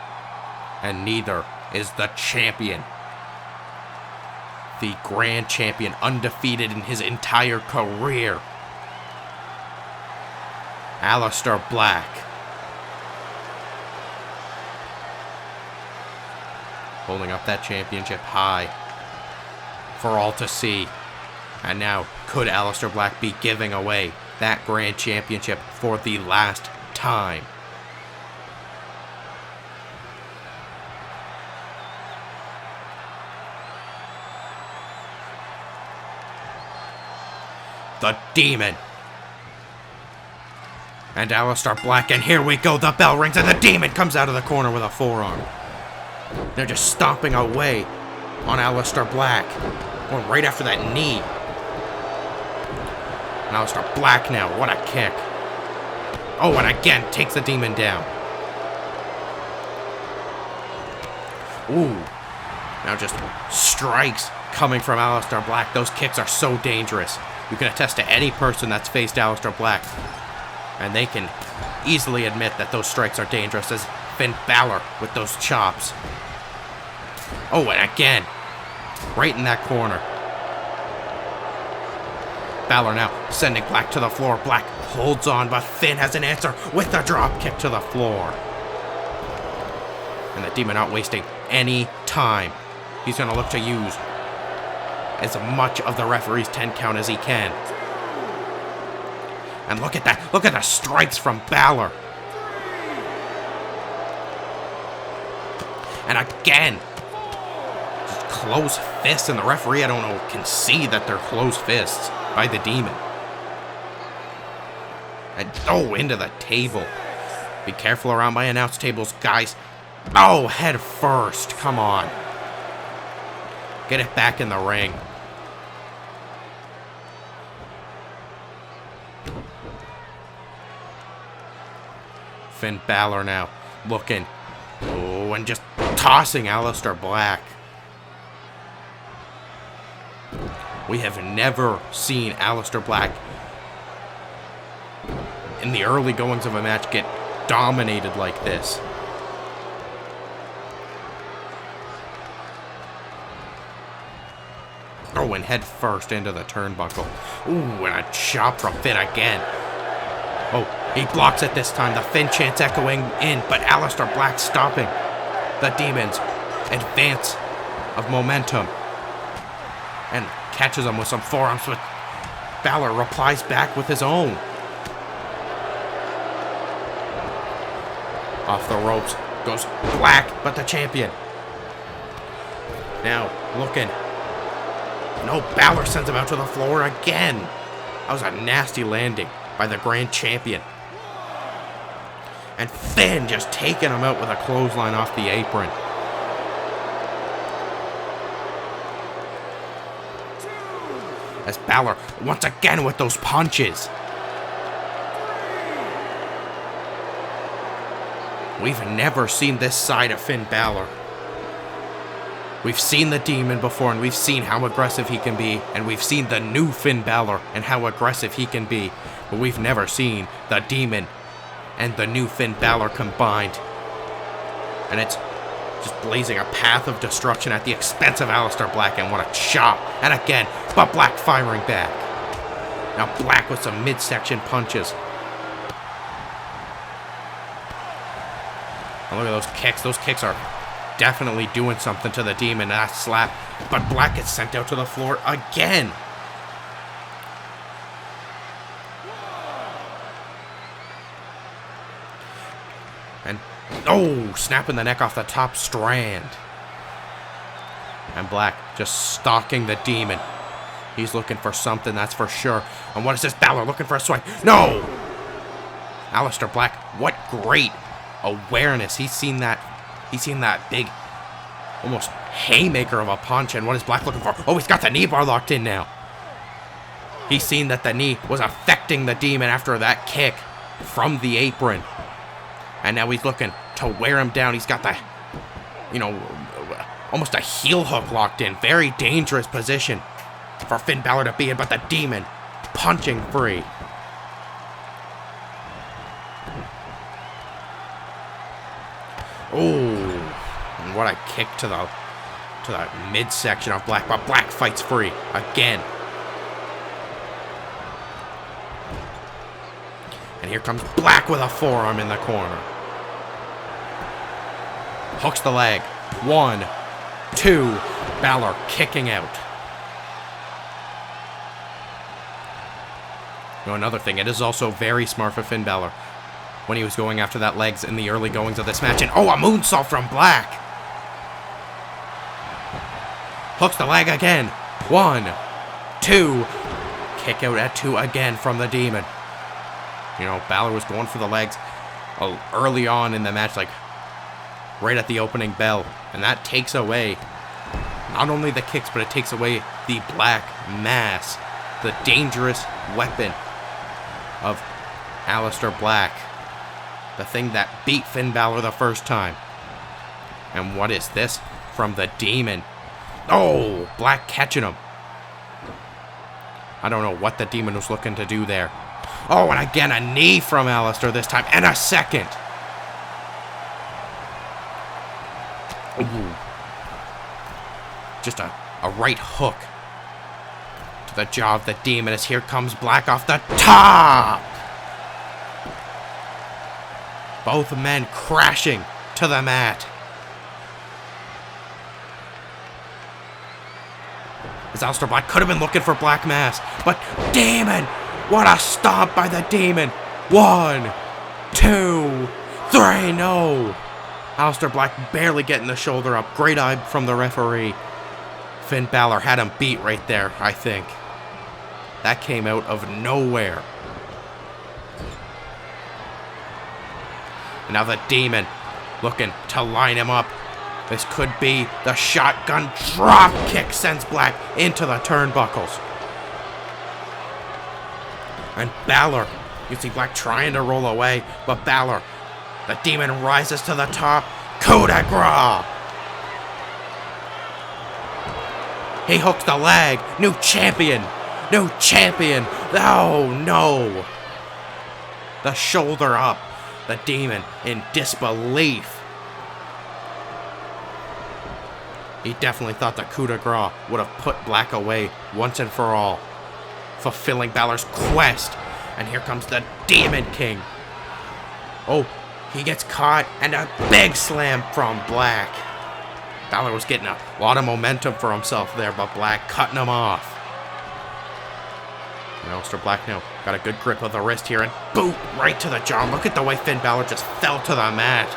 And neither is the champion. The Grand Champion, undefeated in his entire career. Aleister Black. Holding up that championship high for all to see. And now, could Aleister Black be giving away that Grand Championship for the last time? The Demon. And Aleister Black, and here we go, the bell rings, and the Demon comes out of the corner with a forearm. They're just stomping away on Aleister Black, going right after that knee. And Aleister Black now, what a kick. Oh, and again, takes the Demon down. Ooh, now just strikes coming from Aleister Black. Those kicks are so dangerous. You can attest to any person that's faced Aleister Black, and they can easily admit that those strikes are dangerous, as Finn Bálor with those chops. Oh, and again, right in that corner. Bálor now sending Black to the floor. Black holds on, but Finn has an answer with the drop kick to the floor. And the Demon not wasting any time. He's going to look to use as much of the referee's 10 count as he can. And look at that. Look at the strikes from Bálor. And again, just closed fists, and the referee, I don't know, can see that they're closed fists by the Demon. And oh, into the table. Be careful around my announce tables, guys. Oh, head first. Come on. Get it back in the ring. Finn Bálor now looking. Oh, and just tossing Aleister Black. We have never seen Aleister Black in the early goings of a match get dominated like this. Oh, and head first into the turnbuckle. Ooh, and a chop from Finn again. Oh, he blocks it this time. The Finn chants echoing in, but Aleister Black stopping the Demon's advance of momentum. And catches him with some forearms, but Bálor replies back with his own. Off the ropes goes Black, but the champion. Now, looking. No, Bálor sends him out to the floor again. That was a nasty landing by the Grand Champion. And Finn just taking him out with a clothesline off the apron. As Bálor once again with those punches. We've never seen this side of Finn Bálor. We've seen the Demon before, and we've seen how aggressive he can be, and we've seen the new Finn Bálor and how aggressive he can be, but we've never seen the Demon and the new Finn Bálor combined. And it's just blazing a path of destruction at the expense of Aleister Black, and what a chop. And again, but Black firing back. Now Black with some midsection punches. And look at those kicks. Those kicks are definitely doing something to the Demon. That slap. But Black gets sent out to the floor again. And, oh, snapping the neck off the top strand. And Black just stalking the Demon. He's looking for something, that's for sure. And what is this? Bálor looking for a swipe. No! Aleister Black, what great awareness. He's seen that big, almost haymaker of a punch. And what is Black looking for? Oh, he's got the knee bar locked in now. He's seen that the knee was affecting the Demon after that kick from the apron. And now he's looking to wear him down. He's got the you know, almost a heel hook locked in. Very dangerous position for Finn Bálor to be in, but the Demon punching free. Oh, and what a kick to the midsection of Black, but Black fights free again. And here comes Black with a forearm in the corner. Hooks the leg. 1, 2. Bálor kicking out. Now, another thing, it is also very smart for Finn Bálor when he was going after that legs in the early goings of this match. And oh, a moonsault from Black. Hooks the leg again. 1, 2. Kick out at 2 again from the Demon. You know, Bálor was going for the legs early on in the match, like right at the opening bell. And that takes away not only the kicks, but it takes away the Black Mass, the dangerous weapon of Aleister Black. The thing that beat Finn Bálor the first time. And what is this from the Demon? Oh, Black catching him. I don't know what the Demon was looking to do there. Oh, and again, a knee from Aleister this time, and a second. Ooh. Just a right hook to the jaw of the Demon as here comes Black off the top. Both men crashing to the mat. As Aleister Black could have been looking for Black Mass, but Demon, what a stomp by the Demon. 1, 2, 3, no. Aleister Black barely getting the shoulder up. Great eye from the referee. Finn Bálor had him beat right there, I think. That came out of nowhere. And now the Demon looking to line him up. This could be the shotgun drop kick, sends Black into the turnbuckles. And Bálor, you see Black trying to roll away, but Bálor, the Demon rises to the top. Coup de grace. He hooks the leg. New champion. New champion. Oh, no. The shoulder up. The Demon in disbelief. He definitely thought the coup de grace would have put Black away once and for all, fulfilling Bálor's quest. And here comes the Demon King. Oh, he gets caught, and a big slam from Black. Bálor was getting a lot of momentum for himself there, but Black cutting him off. Aleister Black now got a good grip of the wrist here, and boot right to the jaw. Look at the way Finn Bálor just fell to the mat.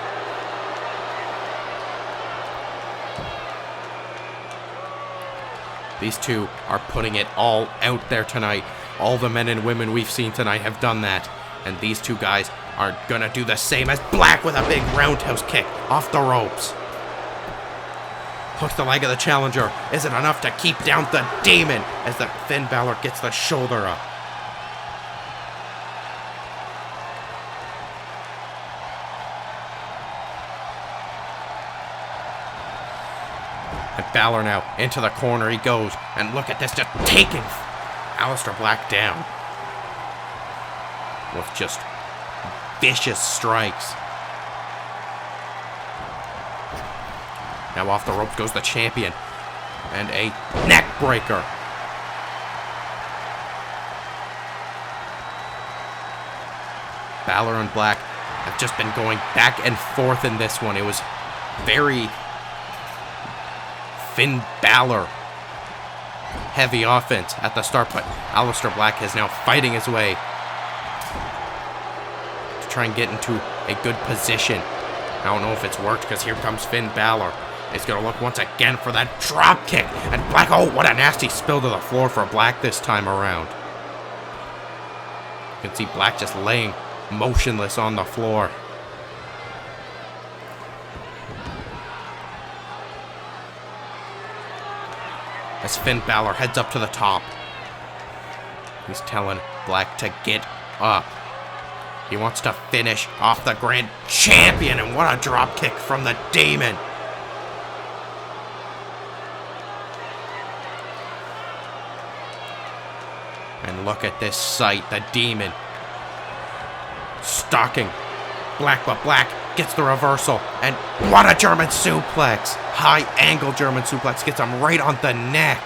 These two are putting it all out there tonight. All the men and women we've seen tonight have done that. And these two guys are gonna do the same as Black with a big roundhouse kick off the ropes. Hooks the leg of the challenger. Is it enough to keep down the Demon as the Finn Bálor gets the shoulder up? And Bálor now into the corner he goes. And look at this, just taking Aleister Black down with just vicious strikes. Now off the ropes goes the champion. And a neck breaker. Bálor and Black have just been going back and forth in this one. It was very Finn Bálor heavy offense at the start, but Aleister Black is now fighting his way to try and get into a good position. I don't know if it's worked because here comes Finn Bálor. He's going to look once again for that drop kick. And Black, oh, what a nasty spill to the floor for Black this time around. You can see Black just laying motionless on the floor. As Finn Bálor heads up to the top. He's telling Black to get up. He wants to finish off the Grand Champion. And what a drop kick from the Demon. And look at this sight, the Demon stalking Black, but Black gets the reversal. And what a German suplex! High angle German suplex gets him right on the neck.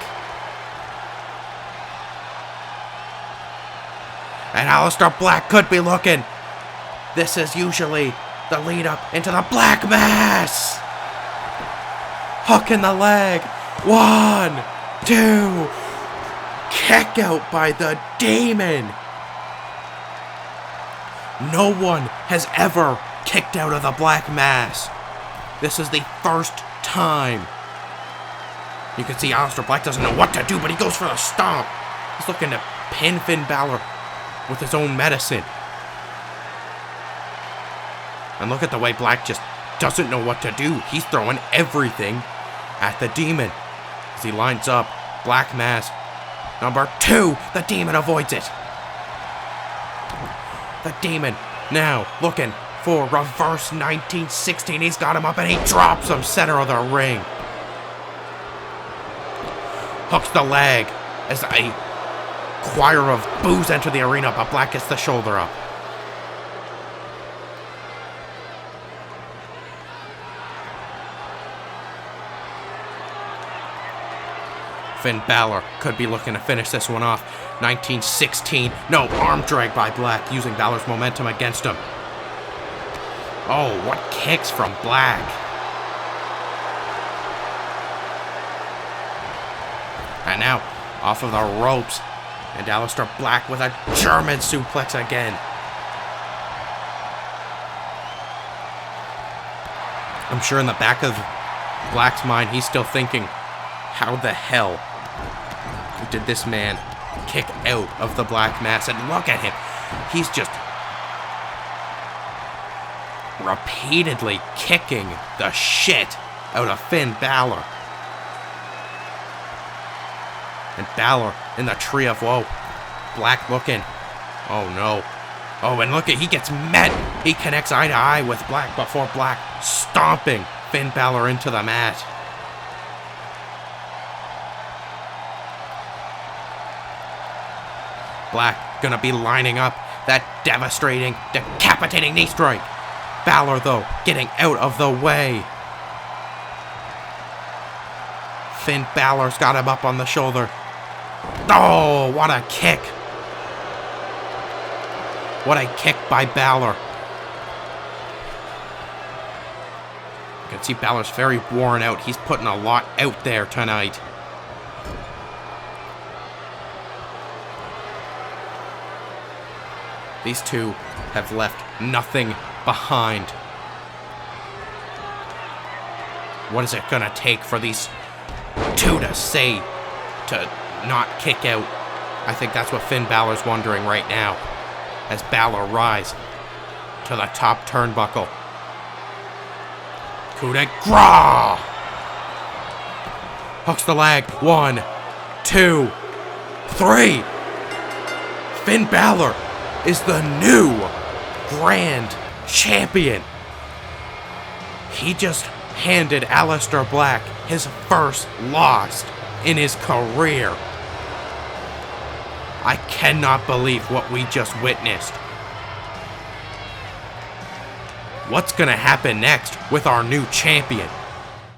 And Aleister Black could be looking. This is usually the lead up into the Black Mass. Hook in the leg. 1, 2. Kick out by the Demon. No one has ever kicked out of the Black Mass. This is the first time. You can see Aleister Black doesn't know what to do, but he goes for the stomp. He's looking to pin Finn Bálor with his own medicine. And look at the way Black just doesn't know what to do. He's throwing everything at the Demon. As he lines up, Black Mass number 2. The Demon avoids it. The Demon now looking for reverse 1916. He's got him up and he drops him center of the ring. Hooks the leg as a choir of boos enter the arena, but Black gets the shoulder up. Finn Bálor could be looking to finish this one off. 1916. No, arm drag by Black, using Bálor's momentum against him. Oh, what kicks from Black. And now, off of the ropes. And Aleister Black with a German suplex again. I'm sure in the back of Black's mind, he's still thinking, how the hell did this man kick out of the Black Mass? And look at him. He's just repeatedly kicking the shit out of Finn Bálor. And Bálor in the tree of woe. Black looking. Oh no. Oh, and look at, he gets met. He connects eye to eye with Black before Black stomping Finn Bálor into the mat. Black gonna be lining up that devastating, decapitating knee strike. Bálor, though, getting out of the way. Finn Bálor's got him up on the shoulder. Oh, what a kick. What a kick by Bálor. You can see Bálor's very worn out. He's putting a lot out there tonight. These two have left nothing behind. What is it gonna take for these two to say to not kick out? I think that's what Finn Bálor's wondering right now as Bálor rise to the top turnbuckle. Coup de grace! Hooks the leg. 1, 2, 3. Finn Bálor is the new Grand Champion. He just handed Aleister Black his first loss in his career. I cannot believe what we just witnessed. What's gonna happen next with our new champion?